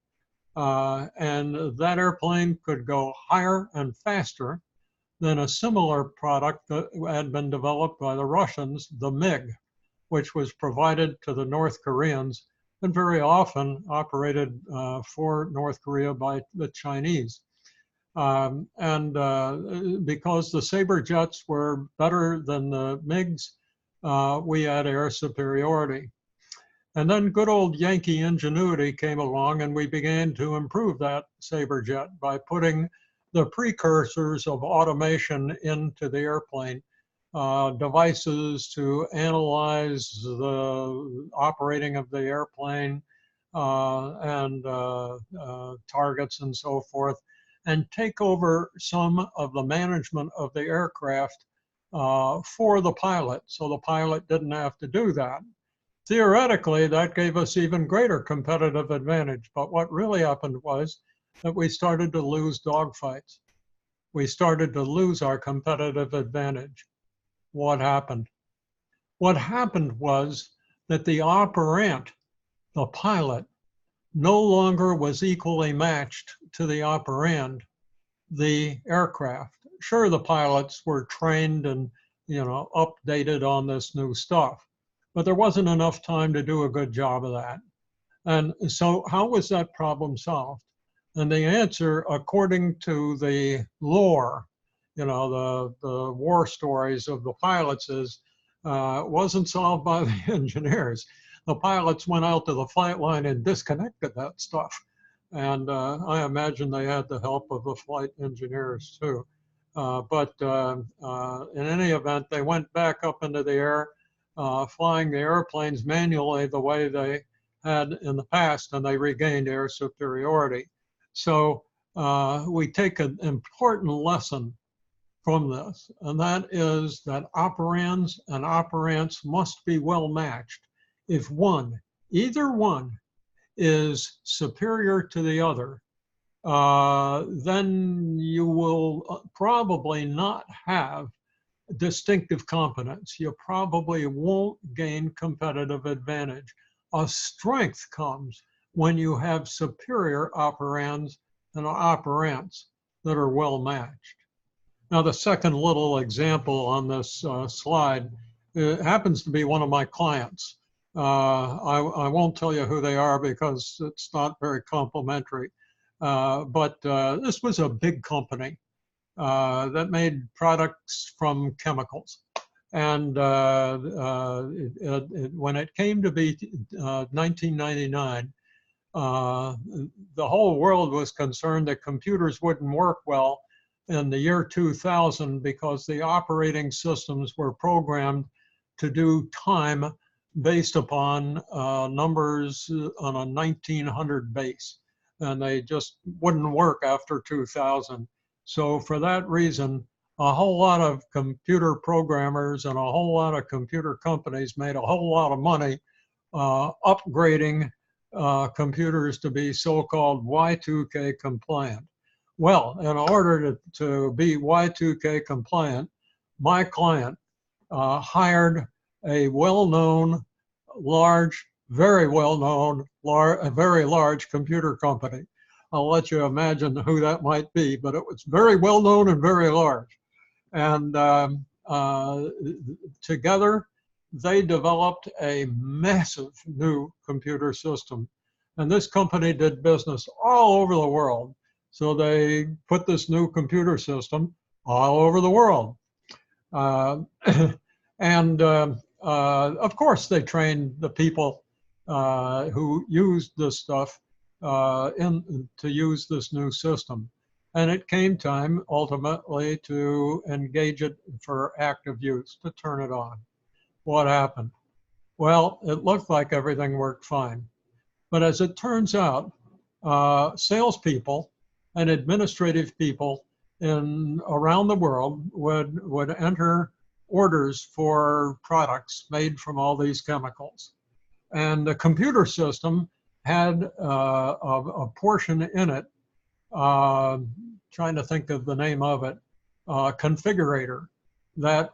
And that airplane could go higher and faster than a similar product that had been developed by the Russians, the MiG, which was provided to the North Koreans and very often operated for North Korea by the Chinese. Because the Sabre jets were better than the MiGs, we had air superiority. And then good old Yankee ingenuity came along, and we began to improve that Sabre jet by putting the precursors of automation into the airplane, devices to analyze the operating of the airplane and targets and so forth, and take over some of the management of the aircraft for the pilot, so the pilot didn't have to do that. Theoretically, that gave us even greater competitive advantage, but what really happened was that we started to lose dogfights. We started to lose our competitive advantage. What happened? What happened was that the operand, the pilot, no longer was equally matched to the operand, the aircraft. Sure, the pilots were trained and, updated on this new stuff, but there wasn't enough time to do a good job of that. And so how was that problem solved? And the answer, according to the lore, the war stories of the pilots, is wasn't solved by the engineers. The pilots went out to the flight line and disconnected that stuff. And I imagine they had the help of the flight engineers too. But in any event, they went back up into the air, flying the airplanes manually the way they had in the past, and they regained air superiority. So we take an important lesson from this, and that is that operands and operants must be well matched. If either one is superior to the other, then you will probably not have distinctive competence. You probably won't gain competitive advantage. A strength comes when you have superior operands and operants that are well matched. Now, the second little example on this slide happens to be one of my clients. I won't tell you who they are because it's not very complimentary. But this was a big company that made products from chemicals. And when it came to be 1999, the whole world was concerned that computers wouldn't work well in the year 2000 because the operating systems were programmed to do time based upon numbers on a 1900 base, and they just wouldn't work after 2000. So for that reason, a whole lot of computer programmers and a whole lot of computer companies made a whole lot of money upgrading computers to be so-called Y2K compliant. Well, in order to be Y2K compliant, my client hired a well-known, large, very well-known, a very large computer company. I'll let you imagine who that might be, but it was very well-known and very large. And together, they developed a massive new computer system. And this company did business all over the world. So they put this new computer system all over the world. Of course, they trained the people who used this stuff to use this new system. And it came time, ultimately, to engage it for active use, to turn it on. What happened? Well, it looked like everything worked fine. But as it turns out, salespeople and administrative people around the world would enter orders for products made from all these chemicals. And the computer system had a portion in it, trying to think of the name of it, configurator, that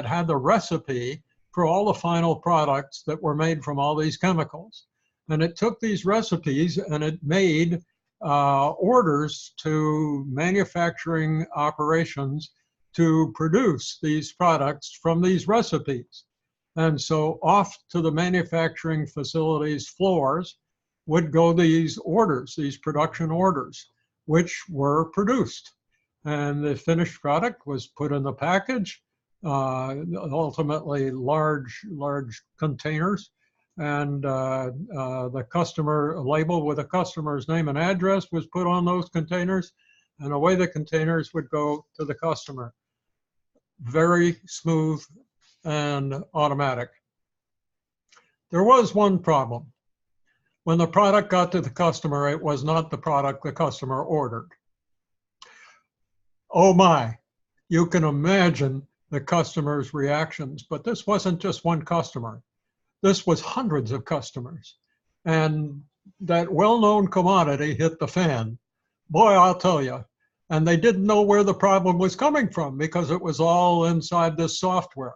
had the recipe for all the final products that were made from all these chemicals. And it took these recipes and it made orders to manufacturing operations to produce these products from these recipes. And so off to the manufacturing facilities floors would go these orders, these production orders, which were produced. And the finished product was put in the package, ultimately large containers, and the customer label with the customer's name and address was put on those containers, and away the containers would go to the customer. Very smooth and automatic. There was one problem. When the product got to the customer, it was not the product the customer ordered. Oh my, you can imagine the customer's reactions, but this wasn't just one customer. This was hundreds of customers. And that well-known commodity hit the fan. Boy, I'll tell you. And they didn't know where the problem was coming from because it was all inside this software.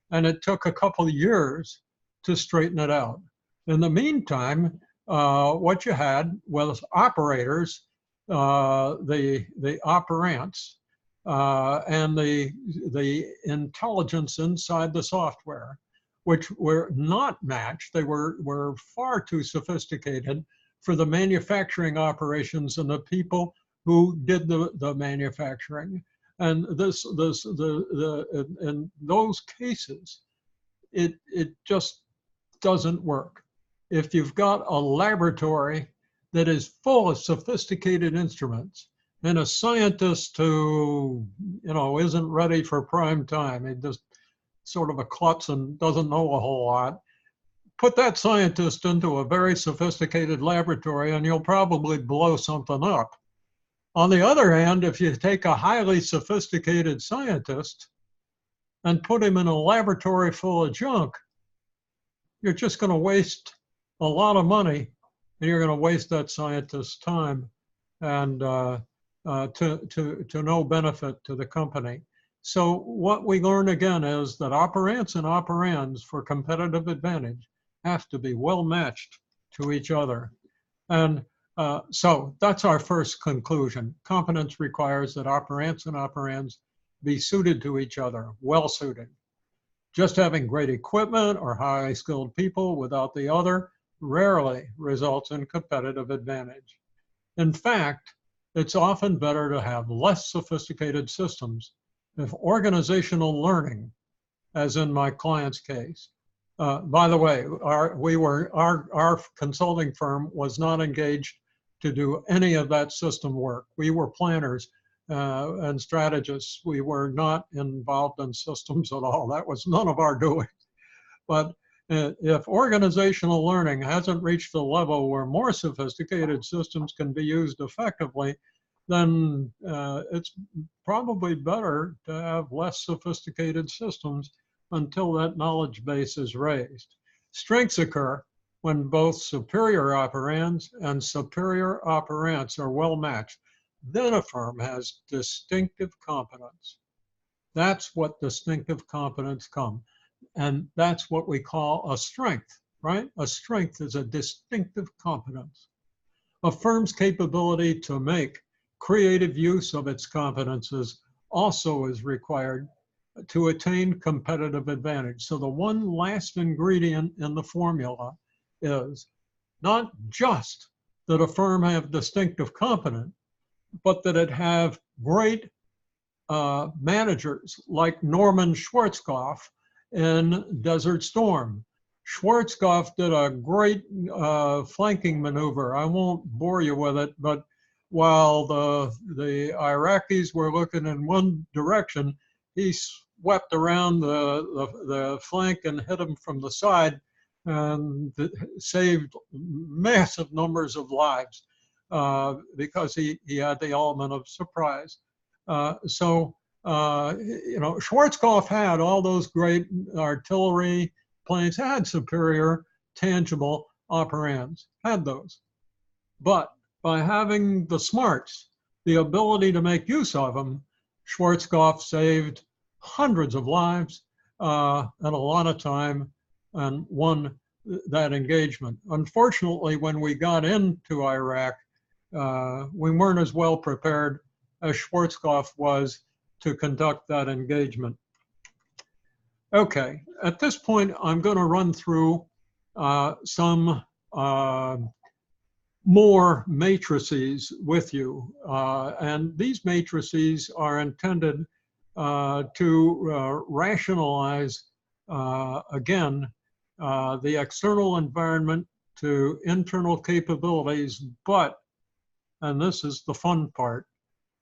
And it took a couple of years to straighten it out. In the meantime, what you had was operators, the operands, and the intelligence inside the software, which were not matched. They were far too sophisticated for the manufacturing operations and the people who did the manufacturing. And in those cases, it just doesn't work. If you've got a laboratory that is full of sophisticated instruments and a scientist who, isn't ready for prime time, he just sort of a klutz and doesn't know a whole lot, put that scientist into a very sophisticated laboratory and you'll probably blow something up. On the other hand, if you take a highly sophisticated scientist and put him in a laboratory full of junk, you're just going to waste a lot of money, and you're going to waste that scientist's time, and to no benefit to the company. So what we learn again is that operants and operands for competitive advantage have to be well matched to each other. And so that's our first conclusion. Competence requires that operants and operands be suited to each other, well suited. Just having great equipment or highly skilled people without the other rarely results in competitive advantage. In fact, it's often better to have less sophisticated systems if organizational learning, as in my client's case. By the way, our consulting firm was not engaged to do any of that system work. We were planners and strategists. We were not involved in systems at all. That was none of our doing. But if organizational learning hasn't reached a level where more sophisticated systems can be used effectively, then it's probably better to have less sophisticated systems until that knowledge base is raised. Strengths occur when both superior operands and superior operants are well matched. Then a firm has distinctive competence. That's what distinctive competence comes. And that's what we call a strength, right? A strength is a distinctive competence. A firm's capability to make creative use of its competences also is required to attain competitive advantage. So the one last ingredient in the formula is not just that a firm have distinctive competence, but that it have great managers like Norman Schwarzkopf in Desert Storm. Schwarzkopf did a great flanking maneuver. I won't bore you with it, but while the Iraqis were looking in one direction, he swept around the flank and hit them from the side and saved massive numbers of lives because he had the element of surprise. You know, Schwarzkopf had all those great artillery planes, had superior tangible operands, had those. But by having the smarts, the ability to make use of them, Schwarzkopf saved hundreds of lives and a lot of time and won that engagement. Unfortunately, when we got into Iraq, we weren't as well prepared as Schwarzkopf was to conduct that engagement. Okay, at this point, I'm going to run through some more matrices with you. And these matrices are intended to rationalize, again, the external environment to internal capabilities, but, and this is the fun part,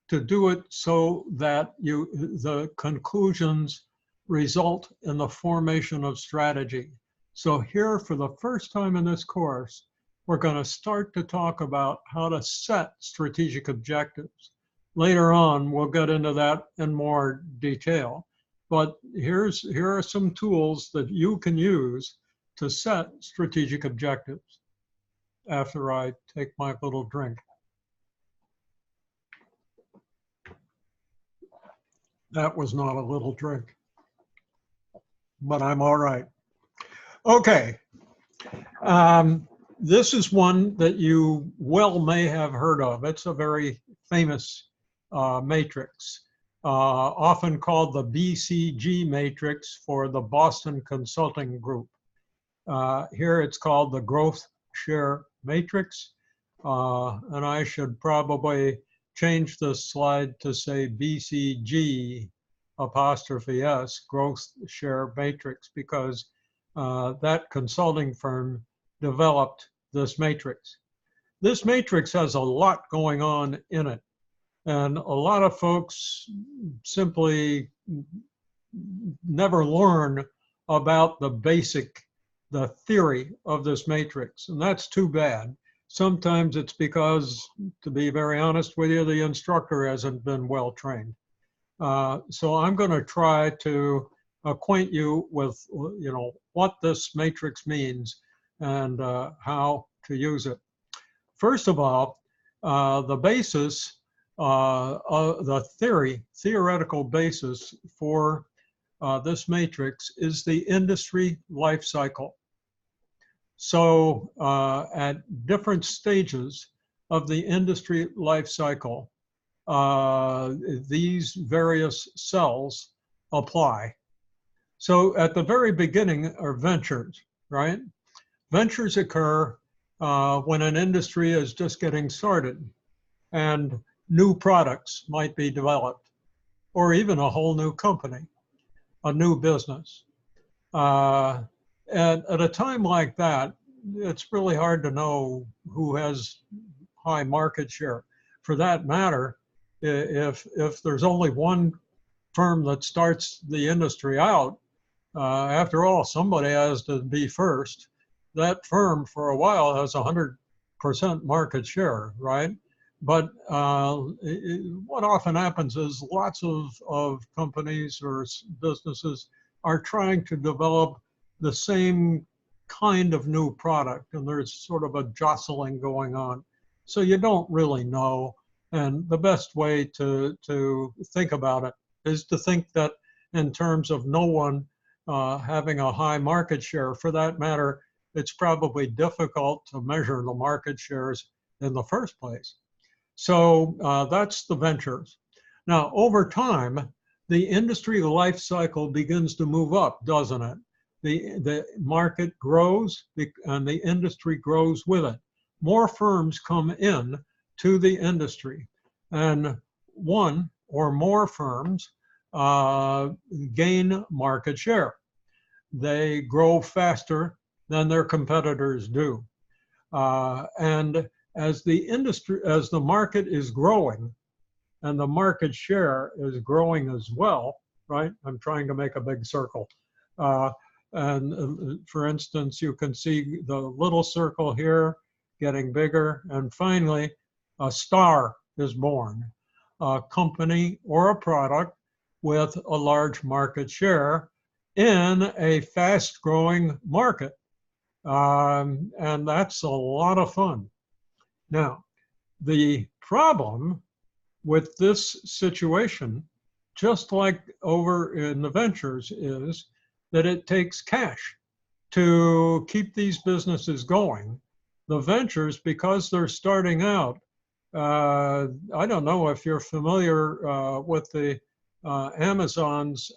to do it so that the conclusions result in the formation of strategy. So here, for the first time in this course, we're going to start to talk about how to set strategic objectives. Later on, we'll get into that in more detail. But here are some tools that you can use to set strategic objectives after I take my little drink. That was not a little drink, but I'm all right. Okay. This is one that you well may have heard of. It's a very famous matrix, often called the BCG matrix for the Boston Consulting Group. Here it's called the Growth Share Matrix, and I should probably change this slide to say BCG apostrophe S, Growth Share Matrix, because that consulting firm developed this matrix. This matrix has a lot going on in it, and a lot of folks simply never learn about the theory of this matrix, and that's too bad. Sometimes it's because, to be very honest with you, the instructor hasn't been well trained. So I'm going to try to acquaint you with, you know, what this matrix means and how to use it. First of all, the basis, the theoretical basis for this matrix is the industry life cycle. So at different stages of the industry life cycle, these various cells apply. So at the very beginning are ventures, right? Ventures occur when an industry is just getting started and new products might be developed, or even a whole new company, a new business. And at a time like that, it's really hard to know who has high market share. For that matter, if there's only one firm that starts the industry out, After all, somebody has to be first. That firm for a while has 100% market share, right? But what often happens is lots of companies or businesses are trying to develop the same kind of new product, and there's sort of a jostling going on. So you don't really know. And the best way to think about it is to think that in terms of no one having a high market share. For that matter, it's probably difficult to measure the market shares in the first place. So that's the ventures. Now, over time, the industry life cycle begins to move up, doesn't it? The market grows and the industry grows with it. More firms come in to the industry, and one or more firms gain market share. They grow faster than their competitors do. And as the market is growing and the market share is growing as well, right? I'm trying to make a big circle. And for instance, you can see the little circle here getting bigger. And finally, a star is born, a company or a product with a large market share in a fast growing market. And that's a lot of fun. Now, the problem with this situation, just like over in the ventures, is that it takes cash to keep these businesses going. The ventures, because they're starting out, I don't know if you're familiar with the Amazon's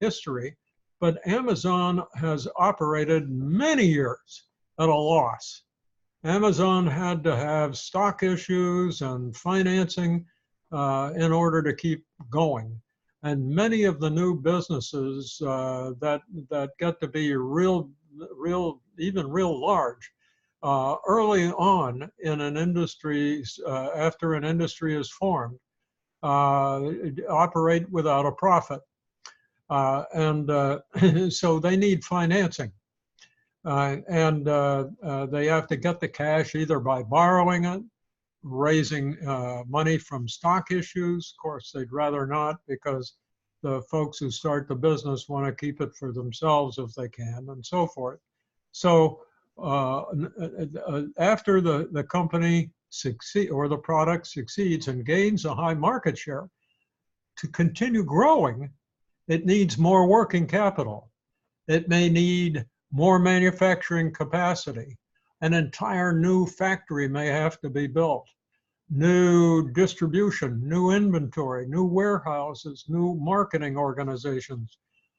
history, but Amazon has operated many years at a loss. Amazon had to have stock issues and financing in order to keep going. And many of the new businesses that get to be even real large, early on in an industry, after an industry is formed, operate without a profit. So they need financing. And they have to get the cash either by borrowing it, raising money from stock issues. Of course, they'd rather not, because the folks who start the business want to keep it for themselves if they can, and so forth. So after the company succeeds, or the product succeeds and gains a high market share, to continue growing, it needs more working capital. It may need more manufacturing capacity. An entire new factory may have to be built. New distribution, new inventory, new warehouses, new marketing organizations,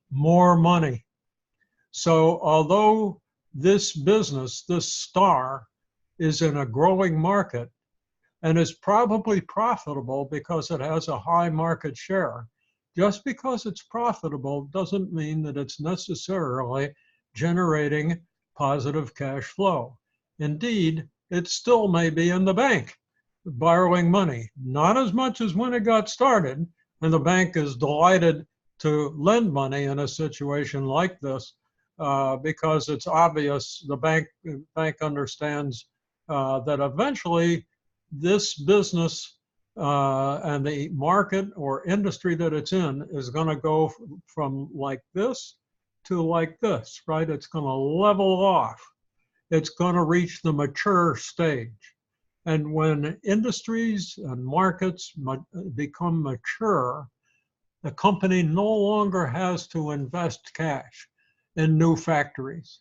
more money. So although this business, this star, is in a growing market and is probably profitable because it has a high market share, just because it's profitable doesn't mean that it's necessarily generating positive cash flow. Indeed, it still may be in the bank, borrowing money, not as much as when it got started, and the bank is delighted to lend money in a situation like this because it's obvious the bank understands that eventually this business and the market or industry that it's in is going to go from like this to like this, right? It's going to level off. It's going to reach the mature stage. And when industries and markets become mature, the company no longer has to invest cash in new factories.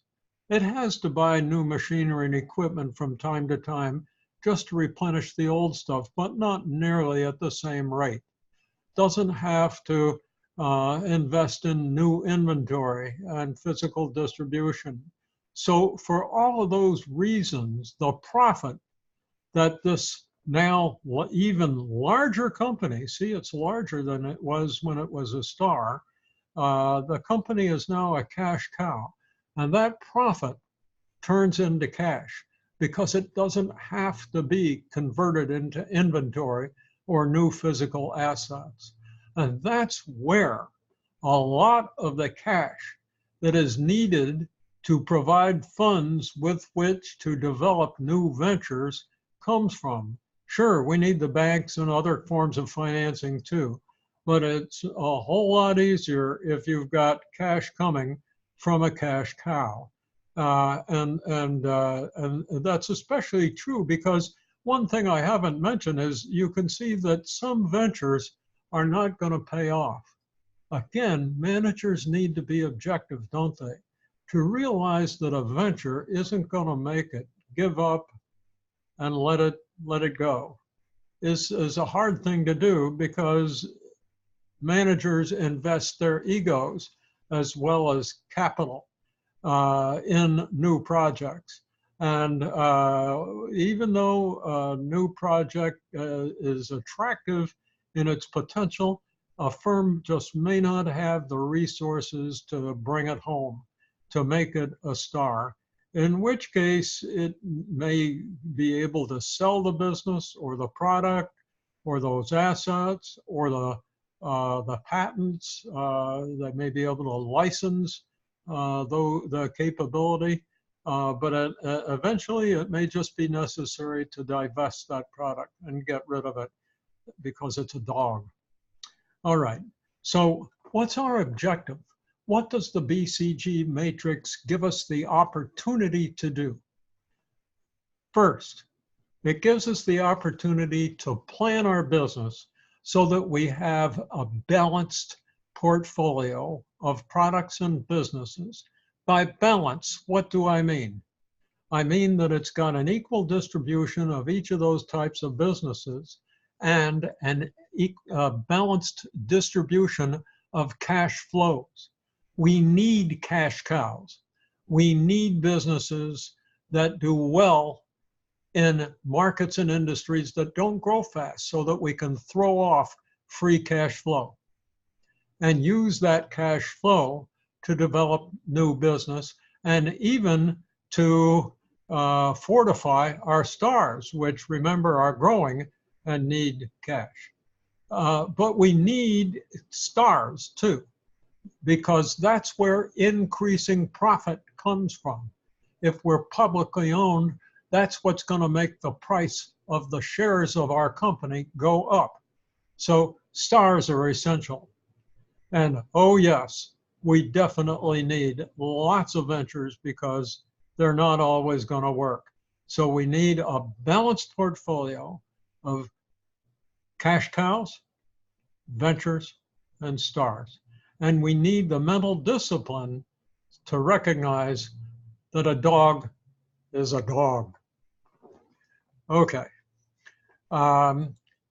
It has to buy new machinery and equipment from time to time just to replenish the old stuff, but not nearly at the same rate. Doesn't have to invest in new inventory and physical distribution. So for all of those reasons, the profit that this now even larger company, see, it's larger than it was when it was a star, the company is now a cash cow, and that profit turns into cash because it doesn't have to be converted into inventory or new physical assets. And that's where a lot of the cash that is needed to provide funds with which to develop new ventures comes from. Sure, we need the banks and other forms of financing too, but it's a whole lot easier if you've got cash coming from a cash cow. And that's especially true because one thing I haven't mentioned is you can see that some ventures are not going to pay off. Again, managers need to be objective, don't they? To realize that a venture isn't going to make it, give up and let it go is a hard thing to do because managers invest their egos as well as capital in new projects. And even though a new project is attractive in its potential, a firm just may not have the resources to bring it home, to make it a star, in which case it may be able to sell the business or the product or those assets or the patents. They may be able to license the capability, but eventually it may just be necessary to divest that product and get rid of it because it's a dog. All right, so what's our objective? What does the BCG matrix give us the opportunity to do? First, it gives us the opportunity to plan our business so that we have a balanced portfolio of products and businesses. By balance, what do I mean? I mean that it's got an equal distribution of each of those types of businesses and a balanced distribution of cash flows. We need cash cows. We need businesses that do well in markets and industries that don't grow fast so that we can throw off free cash flow and use that cash flow to develop new business and even to fortify our stars, which remember are growing and need cash. But we need stars too, because that's where increasing profit comes from. If we're publicly owned, that's what's going to make the price of the shares of our company go up. So stars are essential. And oh yes, we definitely need lots of ventures because they're not always going to work. So we need a balanced portfolio of cash cows, ventures, and stars. And we need the mental discipline to recognize that a dog is a dog. Okay.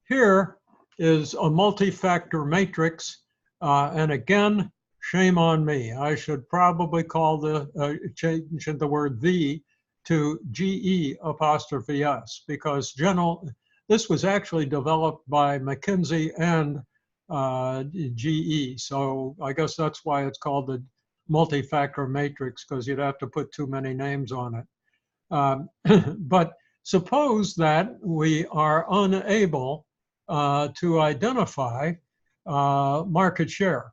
Here is a multi-factor matrix. And again, shame on me. I should probably call change the word "the" to GE''S because this was actually developed by McKinsey and GE. So I guess that's why it's called the multi-factor matrix, because you'd have to put too many names on it. But suppose that we are unable to identify market share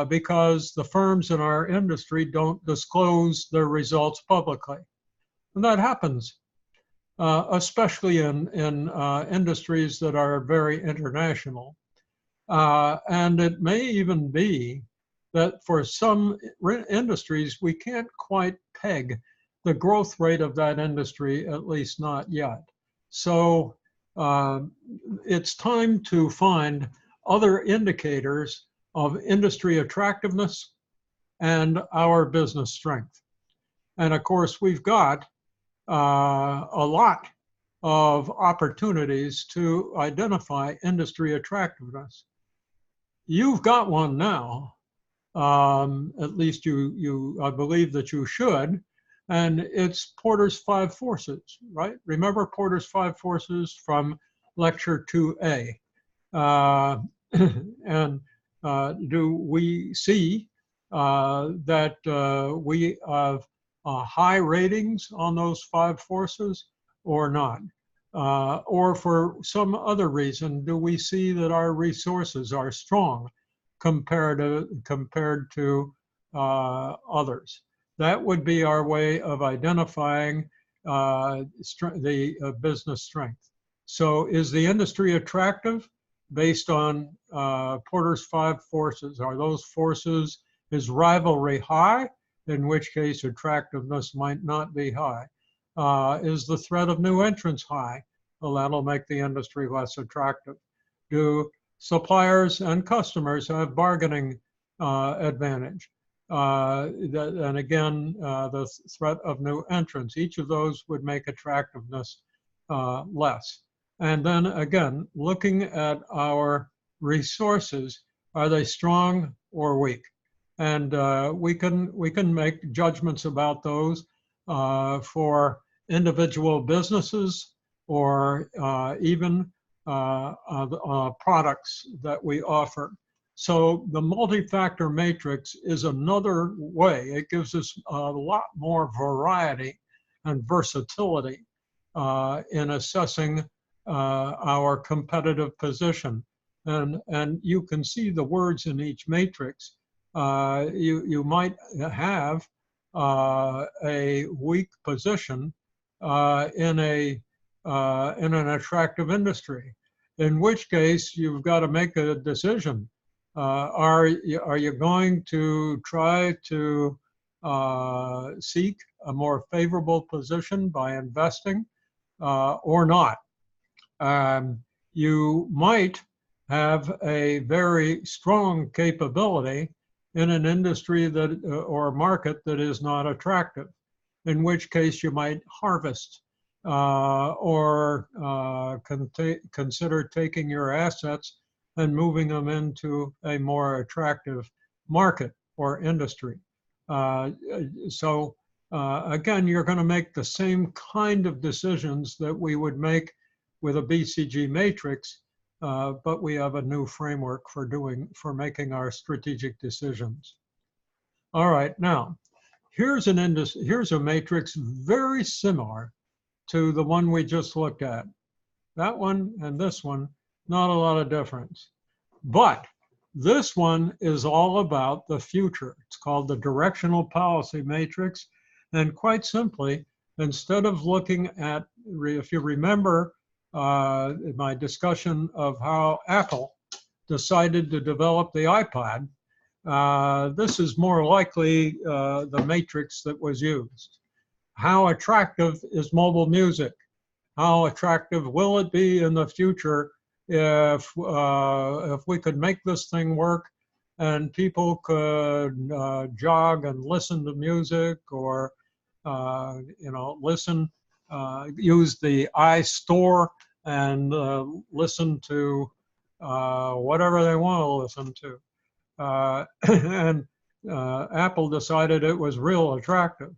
because the firms in our industry don't disclose their results publicly. And that happens, especially in industries that are very international. And it may even be that for some industries, we can't quite peg the growth rate of that industry, at least not yet. So it's time to find other indicators of industry attractiveness and our business strength. And of course, we've got a lot of opportunities to identify industry attractiveness. You've got one now, at least I believe that you should, and it's Porter's 5 forces, right? Remember Porter's 5 forces from lecture 2A. And do we see that we have high ratings on those 5 forces or not? Or for some other reason, do we see that our resources are strong compared to others. That would be our way of identifying the business strength. So is the industry attractive based on Porter's 5 forces? Are those forces, is rivalry high? In which case attractiveness might not be high. Is the threat of new entrants high? Well, that'll make the industry less attractive. Do suppliers and customers have bargaining advantage? And again, the threat of new entrants. Each of those would make attractiveness less. And then again, looking at our resources, are they strong or weak? And we can make judgments about those for individual businesses or even products that we offer. So the multi-factor matrix is another way. It gives us a lot more variety and versatility in assessing our competitive position. And you can see the words in each matrix. You might have a weak position in an attractive industry, in which case you've got to make a decision. Are you going to try to seek a more favorable position by investing or not? You might have a very strong capability in an industry that or a market that is not attractive, in which case you might harvest or consider taking your assets and moving them into a more attractive market or industry. So again, you're going to make the same kind of decisions that we would make with a BCG matrix, but we have a new framework for making our strategic decisions. All right, now here's a matrix very similar to the one we just looked at. That one and this one, not a lot of difference. But this one is all about the future. It's called the directional policy matrix. And quite simply, instead of looking at, if you remember my discussion of how Apple decided to develop the iPod, this is more likely the matrix that was used. How attractive is mobile music? How attractive will it be in the future if we could make this thing work and people could jog and listen to music, or listen, use the iStore and listen to whatever they want to listen to. And Apple decided it was real attractive.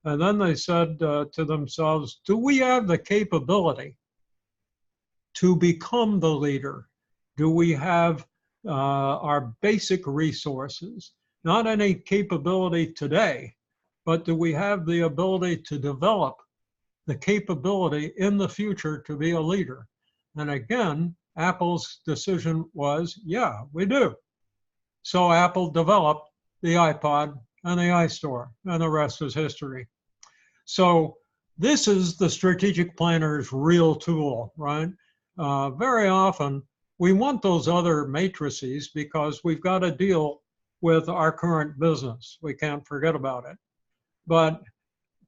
And then they said to themselves, do we have the capability to become the leader? Do we have our basic resources? Not any capability today, but do we have the ability to develop the capability in the future to be a leader? And again, Apple's decision was, yeah, we do. So Apple developed the iPod and the iStore, and the rest is history. So this is the strategic planner's real tool, right? Very often, we want those other matrices because we've got to deal with our current business. We can't forget about it. But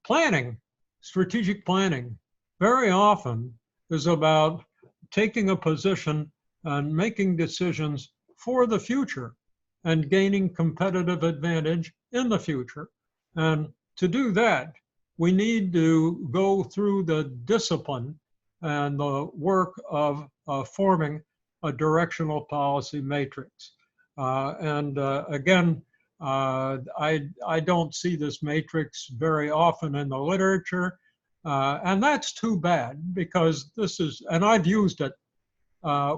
planning, strategic planning, very often is about taking a position and making decisions for the future and gaining competitive advantage in the future. And to do that, we need to go through the discipline and the work of forming a directional policy matrix. Again, I don't see this matrix very often in the literature, and that's too bad, because this is, and I've used it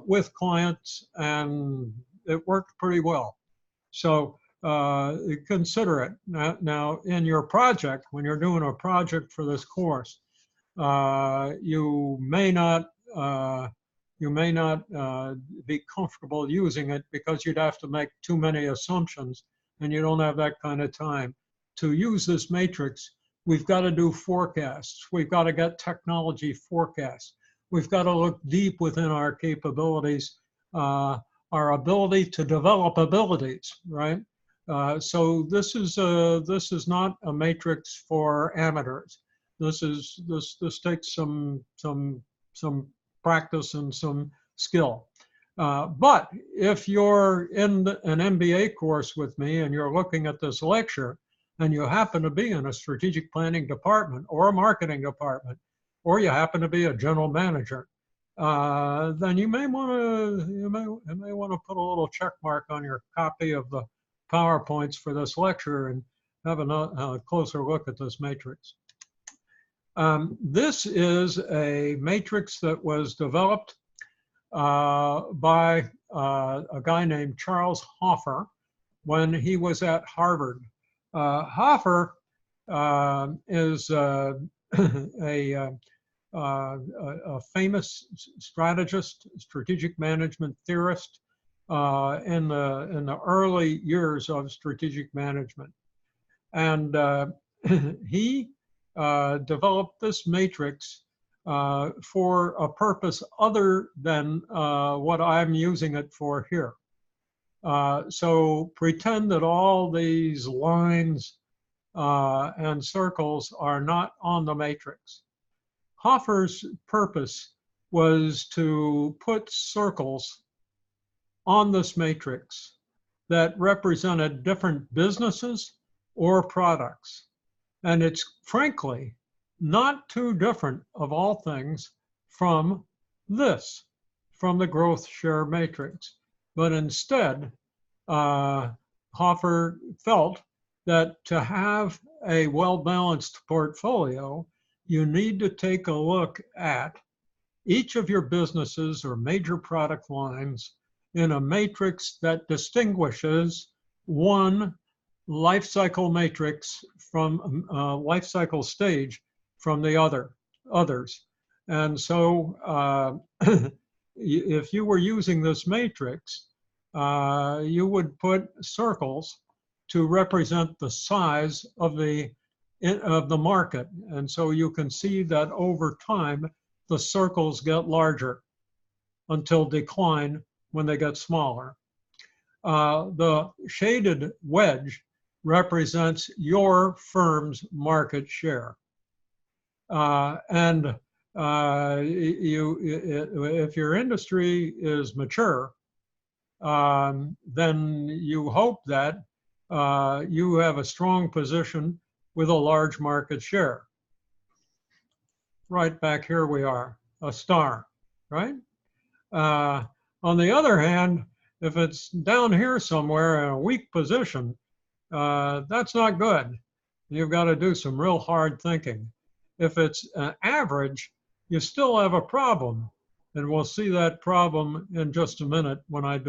with clients and it worked pretty well. So consider it. Now in your project, when you're doing a project for this course, you may not be comfortable using it because you'd have to make too many assumptions and you don't have that kind of time to use this matrix. We've got to do forecasts. We've got to get technology forecasts. We've got to look deep within our capabilities, our ability to develop abilities, right? So this is not a matrix for amateurs. This takes some practice and some skill. But if you're in an MBA course with me and you're looking at this lecture, and you happen to be in a strategic planning department or a marketing department, or you happen to be a general manager, then you may want to put a little check mark on your copy of the PowerPoints for this lecture and have a closer look at this matrix. This is a matrix that was developed by a guy named Charles Hoffer when he was at Harvard. Hoffer is a famous strategist, strategic management theorist in the early years of strategic management. And he developed this matrix for a purpose other than what I'm using it for here. So pretend that all these lines and circles are not on the matrix. Hoffer's purpose was to put circles on this matrix that represented different businesses or products. And it's frankly not too different of all things from this, from the growth share matrix. But instead, Hoffer felt that to have a well-balanced portfolio, you need to take a look at each of your businesses or major product lines in a matrix that distinguishes one life cycle matrix from life cycle stage from the others. And so if you were using this matrix, you would put circles to represent the size of the market. And so you can see that over time, the circles get larger until decline when they get smaller. The shaded wedge represents your firm's market share. If your industry is mature, then you hope that you have a strong position with a large market share. Right back here we are, a star, right? On the other hand, if it's down here somewhere in a weak position, that's not good. You've got to do some real hard thinking. If it's an average, you still have a problem. And we'll see that problem in just a minute when I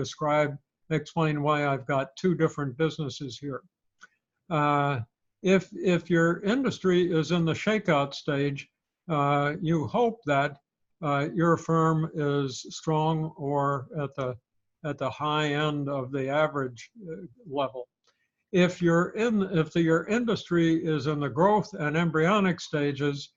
explain why I've got two different businesses here. If your industry is in the shakeout stage, you hope that your firm is strong or at the high end of the average level. If your industry is in the growth and embryonic stages,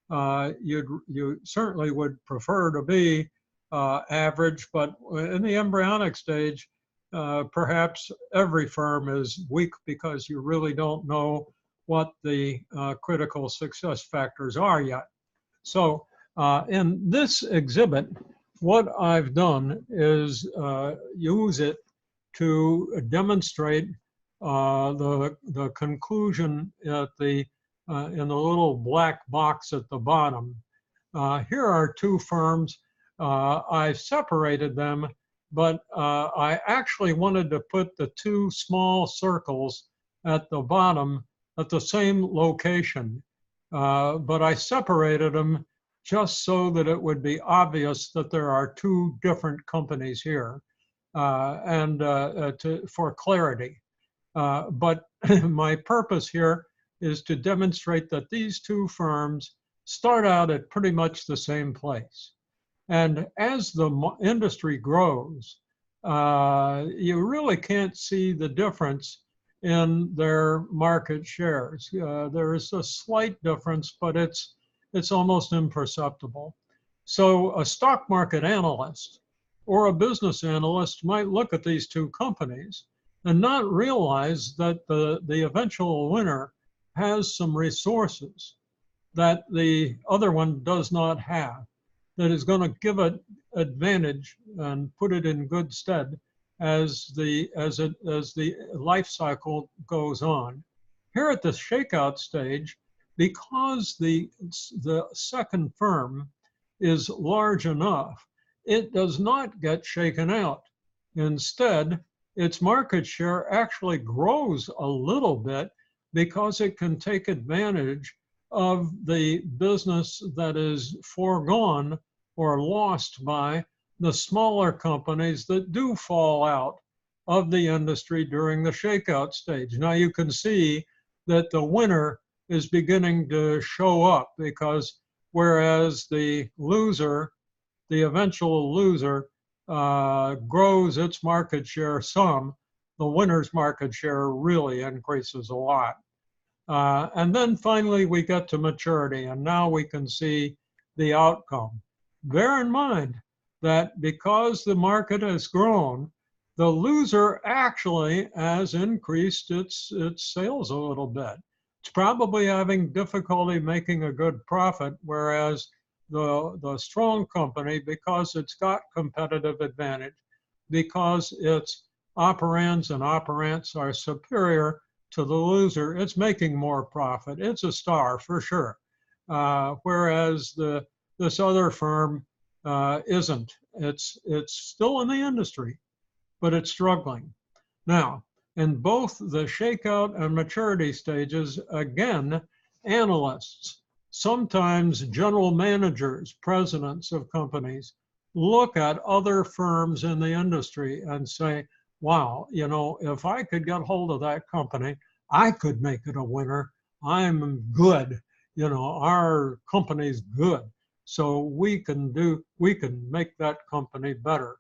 you certainly would prefer to be average, but in the embryonic stage, perhaps every firm is weak because you really don't know what the critical success factors are yet. So in this exhibit, what I've done is use it to demonstrate the conclusion at in the little black box at the bottom. Here are two firms. I separated them, but I actually wanted to put the two small circles at the bottom at the same location, but I separated them just so that it would be obvious that there are two different companies here, for clarity. But my purpose here is to demonstrate that these two firms start out at pretty much the same place. And as the industry grows, you really can't see the difference in their market shares. There is a slight difference, but it's almost imperceptible. So a stock market analyst or a business analyst might look at these two companies and not realize that the eventual winner has some resources that the other one does not have, that is going to give it advantage and put it in good stead as the life cycle goes on. Here at the shakeout stage, because the second firm is large enough, it does not get shaken out. Instead, its market share actually grows a little bit because it can take advantage of the business that is foregone or lost by the smaller companies that do fall out of the industry during the shakeout stage. Now you can see that the winner is beginning to show up, because whereas the loser, the eventual loser, grows its market share some, the winner's market share really increases a lot. And then finally we get to maturity, and now we can see the outcome. Bear in mind that because the market has grown, the loser actually has increased its sales a little bit. It's probably having difficulty making a good profit, whereas the strong company, because it's got competitive advantage, because its operands and operants are superior to the loser, it's making more profit. It's a star for sure. Whereas this other firm isn't. It's still in the industry, but it's struggling. Now, in both the shakeout and maturity stages, again, analysts, sometimes general managers, presidents of companies, look at other firms in the industry and say, wow, you know, if I could get hold of that company, I could make it a winner. I'm good. You know, our company's good. So we can make that company better.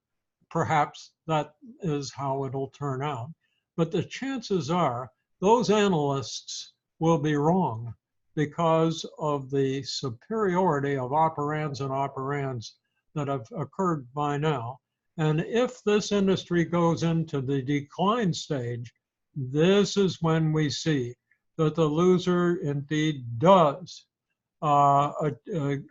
Perhaps that is how it'll turn out. But the chances are those analysts will be wrong because of the superiority of operands and operands that have occurred by now. And if this industry goes into the decline stage, this is when we see that the loser indeed does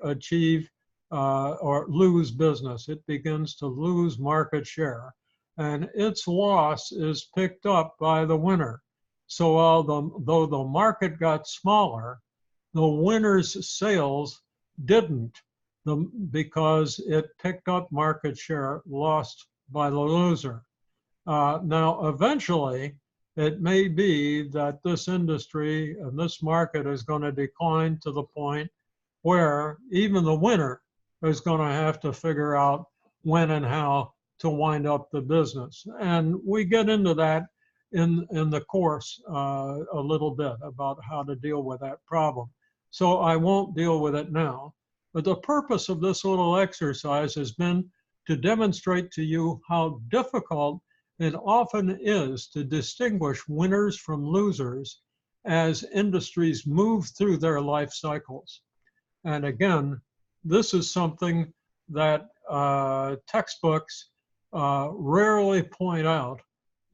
achieve or lose business. It begins to lose market share, and its loss is picked up by the winner. So though the market got smaller, the winner's sales didn't, because it picked up market share lost by the loser. Now, eventually, it may be that this industry and this market is going to decline to the point where even the winner is going to have to figure out when and how to wind up the business. And we get into that in the course a little bit about how to deal with that problem. So I won't deal with it now. But the purpose of this little exercise has been to demonstrate to you how difficult it often is to distinguish winners from losers as industries move through their life cycles. And again, this is something that textbooks rarely point out.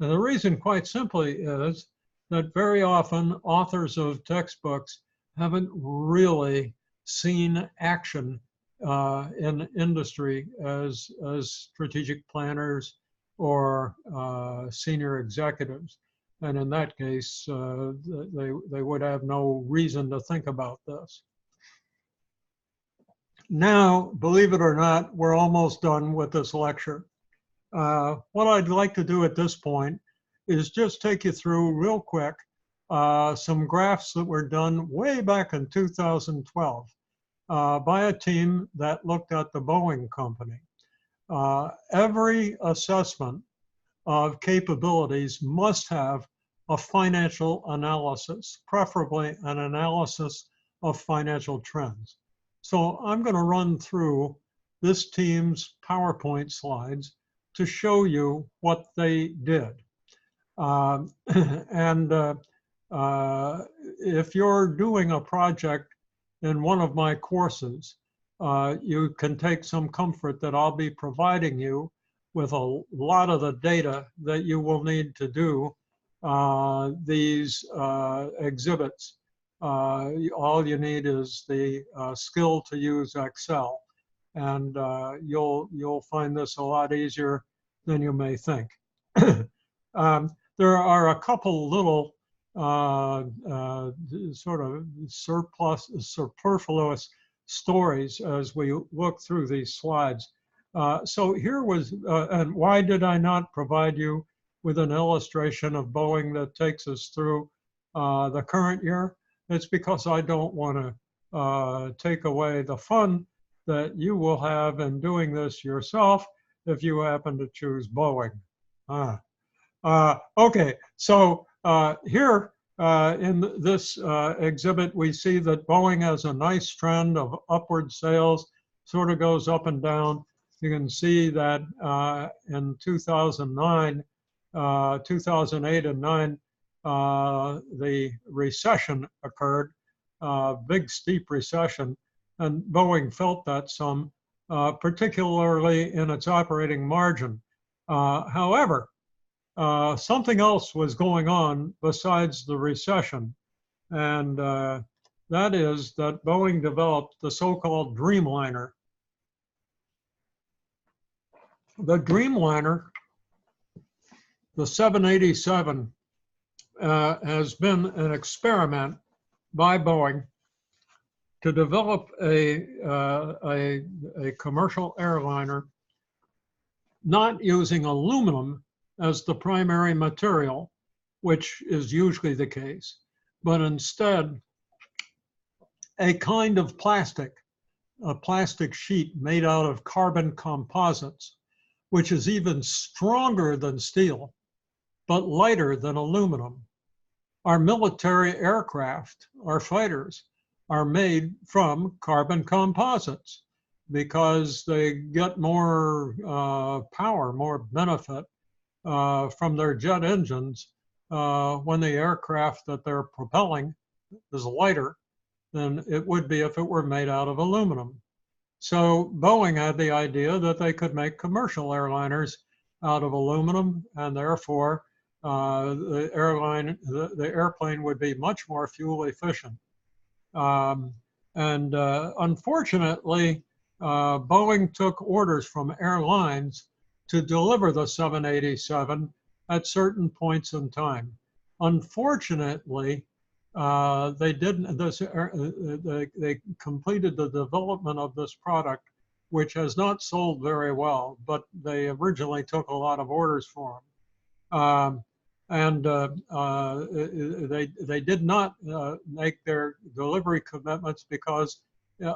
And the reason, quite simply, is that very often authors of textbooks haven't really seen action in industry as strategic planners or senior executives. And in that case, they would have no reason to think about this. Now, believe it or not, we're almost done with this lecture. What I'd like to do at this point is just take you through real quick some graphs that were done way back in 2012 by a team that looked at the Boeing company. Every assessment of capabilities must have a financial analysis, preferably an analysis of financial trends. So I'm going to run through this team's PowerPoint slides to show you what they did. And if you're doing a project in one of my courses, you can take some comfort that I'll be providing you with a lot of the data that you will need to do these exhibits. All you need is the skill to use Excel, and you'll find this a lot easier than you may think. There are a couple little sort of superfluous stories as we look through these slides. So here was, and why did I not provide you with an illustration of Boeing that takes us through the current year? It's because I don't want to take away the fun that you will have in doing this yourself if you happen to choose Boeing. Okay, so here in this exhibit, we see that Boeing has a nice trend of upward sales, sort of goes up and down. You can see that in 2009, 2008 and 9, the recession occurred, big steep recession, and Boeing felt that some, particularly in its operating margin. However, something else was going on besides the recession, and that is that Boeing developed the so-called Dreamliner. The Dreamliner, the 787, has been an experiment by Boeing to develop a commercial airliner not using aluminum as the primary material, which is usually the case, but instead a kind of plastic, a plastic sheet made out of carbon composites, which is even stronger than steel, but lighter than aluminum. Our military aircraft, our fighters, are made from carbon composites because they get more power, more benefit from their jet engines when the aircraft that they're propelling is lighter than it would be if it were made out of aluminum. So Boeing had the idea that they could make commercial airliners out of aluminum, and therefore the airplane would be much more fuel efficient. Unfortunately, Boeing took orders from airlines to deliver the 787 at certain points in time. Unfortunately, they didn't. They completed the development of this product, which has not sold very well, but they originally took a lot of orders for them. They did not make their delivery commitments because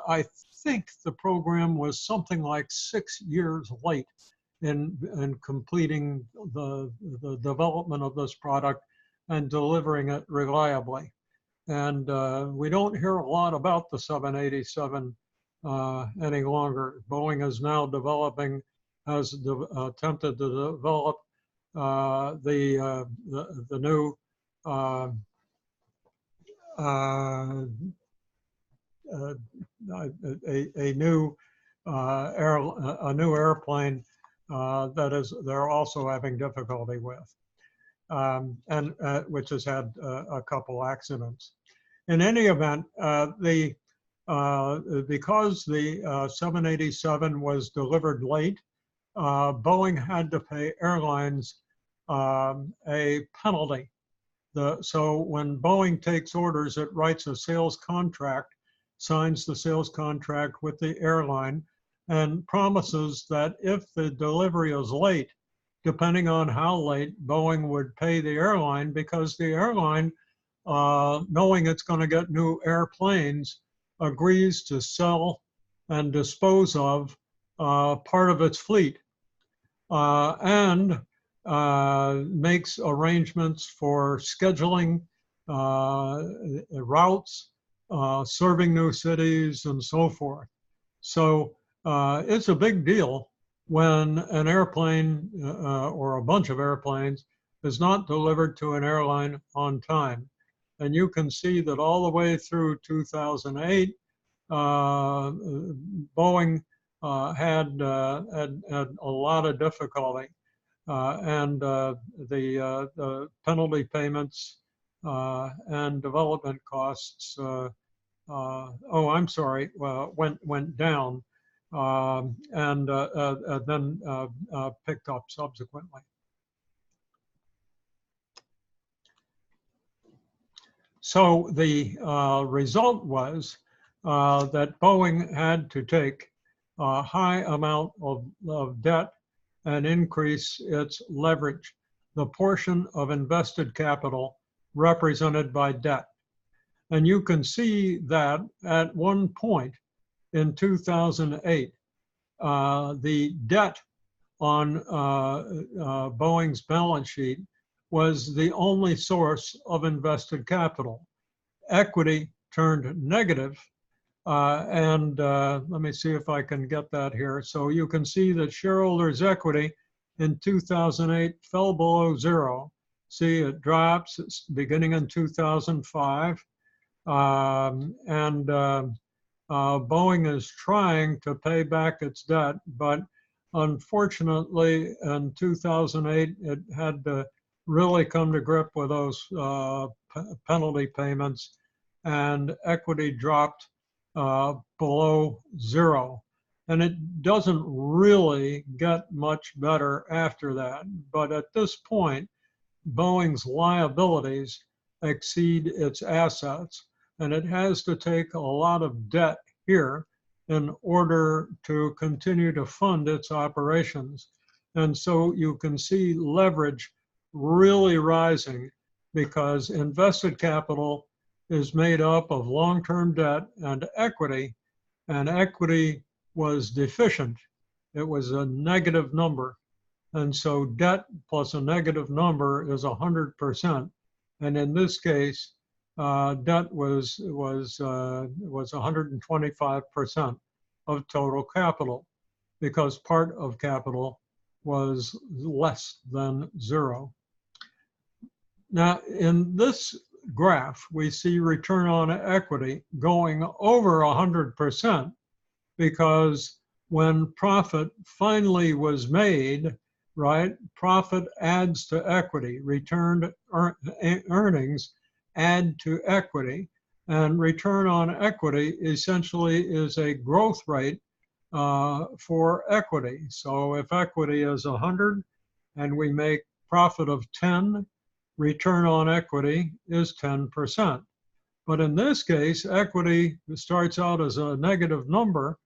I think the program was something like 6 years late in completing the development of this product and delivering it reliably. And we don't hear a lot about the 787 any longer. Boeing is now has attempted to develop the new a new airplane that they're also having difficulty with, and which has had a couple accidents. In any event, because the 787 was delivered late, Boeing had to pay airlines a penalty. So when Boeing takes orders, it writes a sales contract, signs the sales contract with the airline, and promises that if the delivery is late, depending on how late, Boeing would pay the airline, because the airline, knowing it's going to get new airplanes, agrees to sell and dispose of part of its fleet, and makes arrangements for scheduling routes, serving new cities, and so forth. So it's a big deal when an airplane or a bunch of airplanes is not delivered to an airline on time. And you can see that all the way through 2008, Boeing had a lot of difficulty. And the penalty payments and development costs, went down and then picked up subsequently. So the result was that Boeing had to take a high amount of debt and increase its leverage, the portion of invested capital represented by debt. And you can see that at one point in 2008, the debt on Boeing's balance sheet was the only source of invested capital. Equity turned negative. Let me see if I can get that here. So you can see that shareholders' equity in 2008 fell below zero. See, it drops. It's beginning in 2005. Boeing is trying to pay back its debt, but unfortunately, in 2008, it had to really come to grip with those penalty payments, and equity dropped below zero. And it doesn't really get much better after that. But at this point, Boeing's liabilities exceed its assets, and it has to take a lot of debt here in order to continue to fund its operations. And so you can see leverage really rising because invested capital is made up of long-term debt and equity was deficient. It was a negative number. And so debt plus a negative number is 100%. And in this case, debt was 125% of total capital because part of capital was less than zero. Now, in this graph, we see return on equity going over 100% because when profit finally was made, right, profit adds to equity, returned earnings add to equity, and return on equity essentially is a growth rate for equity. So if equity is 100 and we make profit of 10, return on equity is 10%. But in this case, equity starts out as a negative number,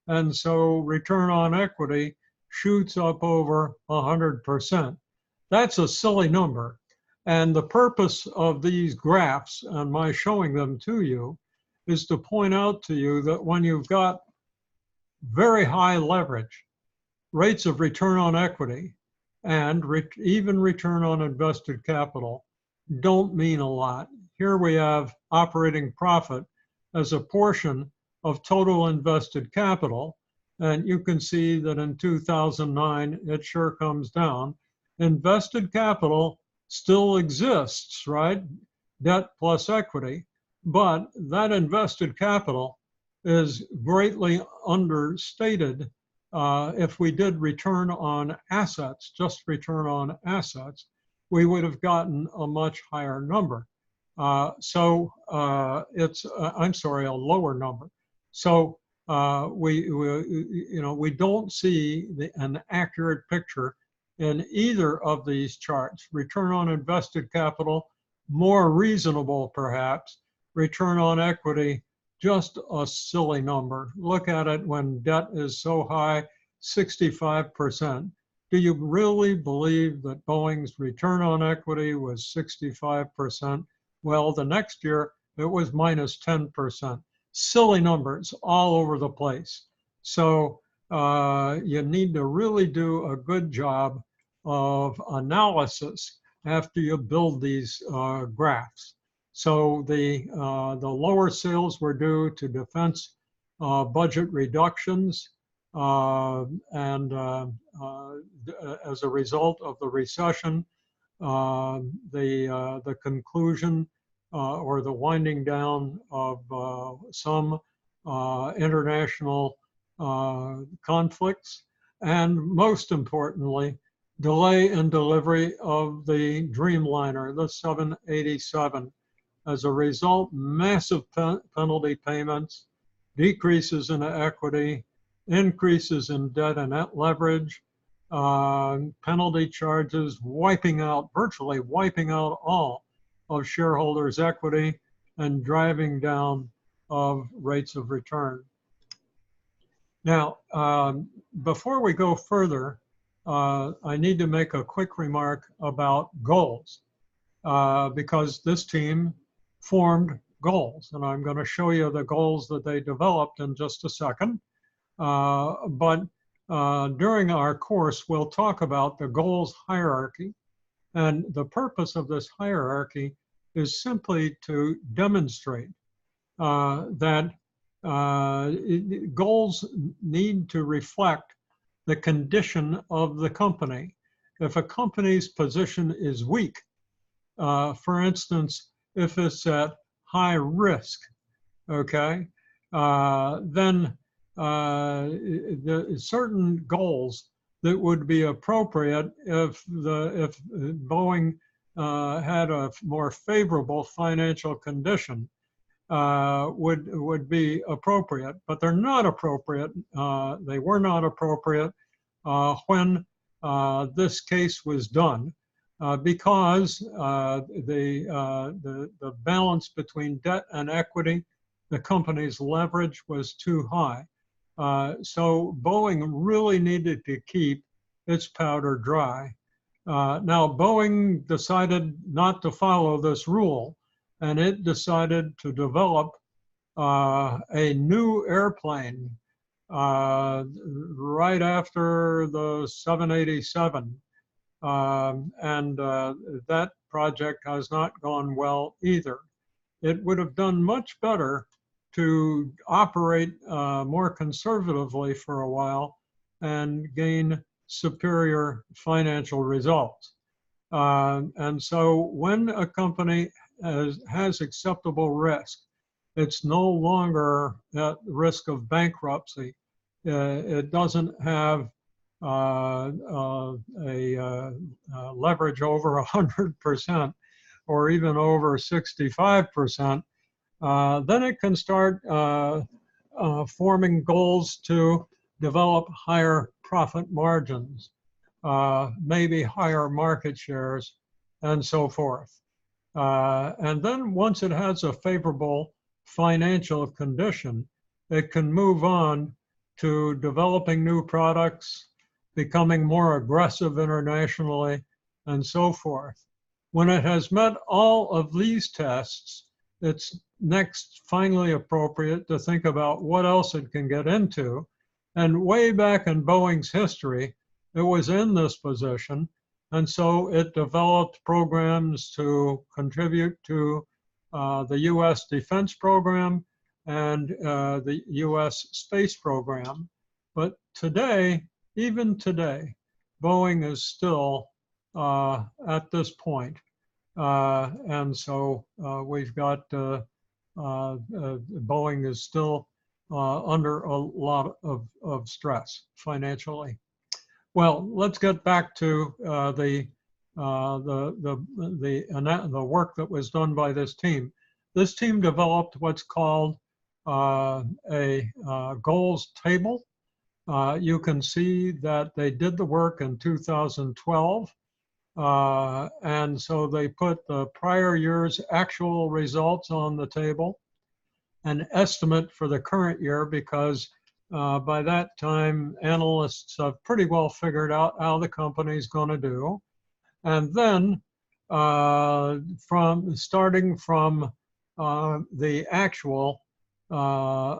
and so return on equity shoots up over 100%. That's a silly number. And the purpose of these graphs and my showing them to you is to point out to you that when you've got very high leverage, rates of return on equity, and even return on invested capital don't mean a lot. Here we have operating profit as a portion of total invested capital. And you can see that in 2009, it sure comes down. Invested capital still exists, right? Debt plus equity. But that invested capital is greatly understated. If we did return on assets, just return on assets, we would have gotten a much higher number. I'm sorry, a lower number. So we don't see an accurate picture in either of these charts. Return on invested capital, more reasonable perhaps. Return on equity, just a silly number. Look at it when debt is so high, 65%. Do you really believe that Boeing's return on equity was 65%? Well, the next year it was minus 10%. Silly numbers all over the place. So you need to really do a good job of analysis after you build these graphs. So the lower sales were due to defense budget reductions and as a result of the recession. the conclusion or the winding down of some international conflicts, and most importantly, delay in delivery of the Dreamliner, the 787. As a result, massive penalty payments, decreases in equity, increases in debt and net leverage, penalty charges, virtually wiping out all of shareholders' equity and driving down of rates of return. Now, before we go further, I need to make a quick remark about goals, because this team formed goals, and I'm going to show you the goals that they developed in just a second. But during our course, we'll talk about the goals hierarchy, and the purpose of this hierarchy is simply to demonstrate that goals need to reflect the condition of the company. If a company's position is weak, for instance, if it's at high risk, okay, then certain goals that would be appropriate if Boeing had a more favorable financial condition would be appropriate, but they're not appropriate. They were not appropriate when this case was done. Because the balance between debt and equity, the company's leverage was too high. So Boeing really needed to keep its powder dry. Now, Boeing decided not to follow this rule, and it decided to develop a new airplane right after the 787. That project has not gone well either. It would have done much better to operate more conservatively for a while and gain superior financial results. And so when a company has acceptable risk, it's no longer at risk of bankruptcy. It doesn't have leverage over 100% or even over 65%, then it can start forming goals to develop higher profit margins, maybe higher market shares, and so forth. And then once it has a favorable financial condition, it can move on to developing new products, becoming more aggressive internationally, and so forth. When it has met all of these tests, it's next finally appropriate to think about what else it can get into. And way back in Boeing's history, it was in this position. And so it developed programs to contribute to the US defense program and the US space program. But today, even today, Boeing is still at this point. And so we've got Boeing is still under a lot of stress financially. Well, let's get back to the work that was done by this team. This team developed what's called a goals table. You can see that they did the work in 2012. And so they put the prior year's actual results on the table, an estimate for the current year, because by that time, analysts have pretty well figured out how the company's going to do. And then starting from the actual,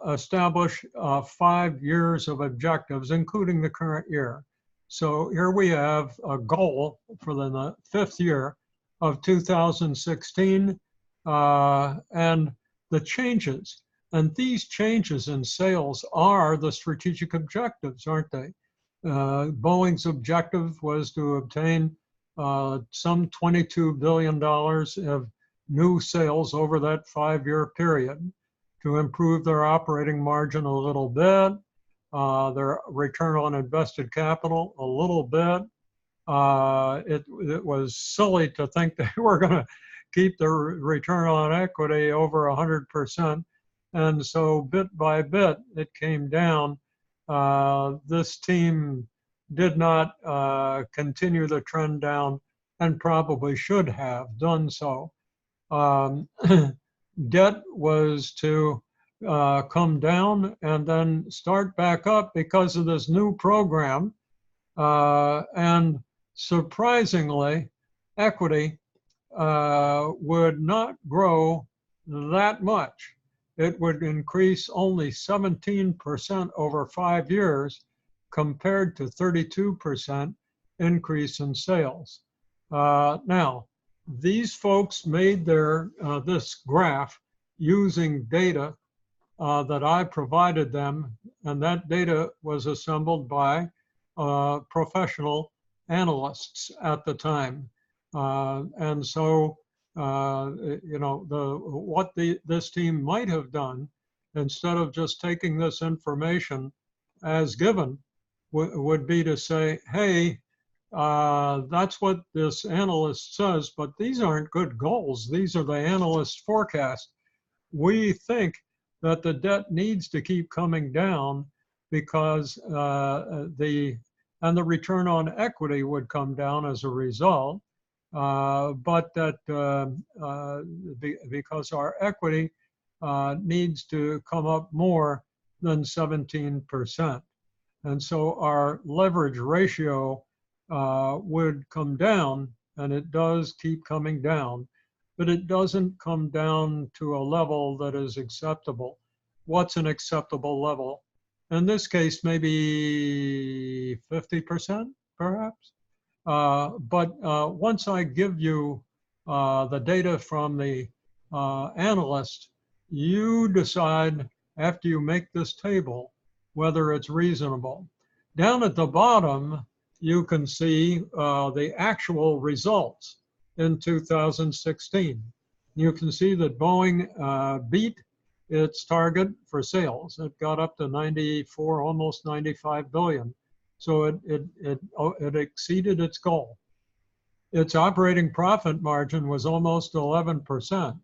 establish 5 years of objectives, including the current year. So here we have a goal for the 5th year of 2016 and the changes. And these changes in sales are the strategic objectives, aren't they? Boeing's objective was to obtain some $22 billion of new sales over that 5-year period to improve their operating margin a little bit, their return on invested capital a little bit. It was silly to think they were going to keep their return on equity over 100%. And so bit by bit, it came down. This team did not continue the trend down and probably should have done so. Debt was to come down and then start back up because of this new program. And surprisingly, equity would not grow that much. It would increase only 17% over 5 years compared to 32% increase in sales. Now, these folks made their this graph using data that I provided them, and that data was assembled by professional analysts at the time. And so, you know, what this team might have done, instead of just taking this information as given, would be to say, hey, that's what this analyst says, but these aren't good goals. These are the analyst's forecast. We think that the debt needs to keep coming down because the return on equity would come down as a result, but that because our equity needs to come up more than 17%. And so our leverage ratio would come down, and it does keep coming down, but it doesn't come down to a level that is acceptable. What's an acceptable level? In this case, maybe 50%, perhaps. But once I give you the data from the analyst, you decide after you make this table whether it's reasonable. Down at the bottom, you can see the actual results in 2016. You can see that Boeing beat its target for sales. It got up to 94, almost 95 billion. So it exceeded its goal. Its operating profit margin was almost 11%.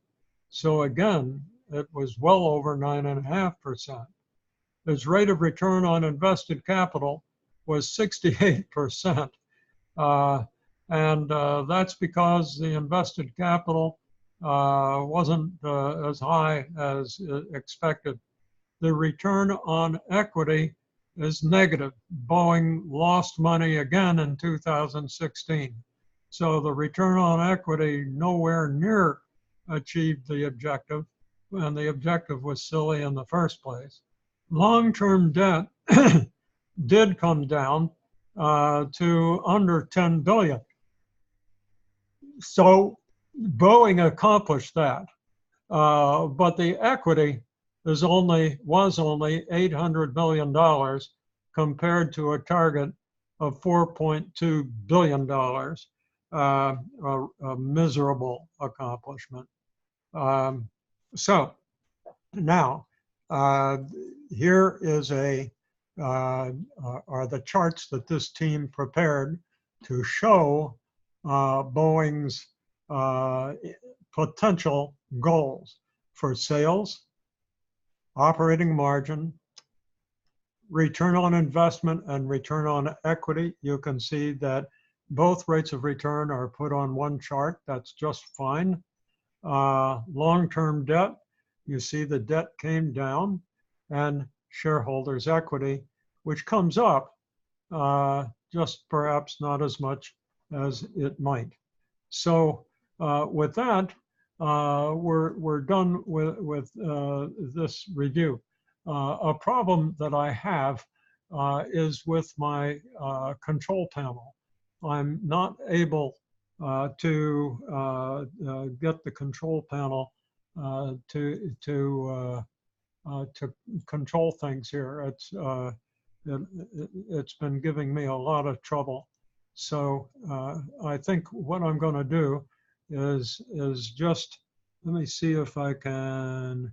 So again, it was well over 9.5%. Its rate of return on invested capital was 68%. And that's because the invested capital wasn't as high as expected. The return on equity is negative. Boeing lost money again in 2016. So the return on equity nowhere near achieved the objective, and the objective was silly in the first place. Long-term debt did come down to under 10 billion. So Boeing accomplished that, but the equity was only $800 million compared to a target of $4.2 billion, a miserable accomplishment. So now here is are the charts that this team prepared to show Boeing's potential goals for sales, operating margin, return on investment, and return on equity. You can see that both rates of return are put on one chart. That's just fine. Long-term debt, you see the debt came down, and shareholders' equity, which comes up, just perhaps not as much as it might. So with that, we're done with this review. A problem that I have is with my control panel. I'm not able to get the control panel to control things here. It's been giving me a lot of trouble. So I think what I'm going to do is just, let me see if I can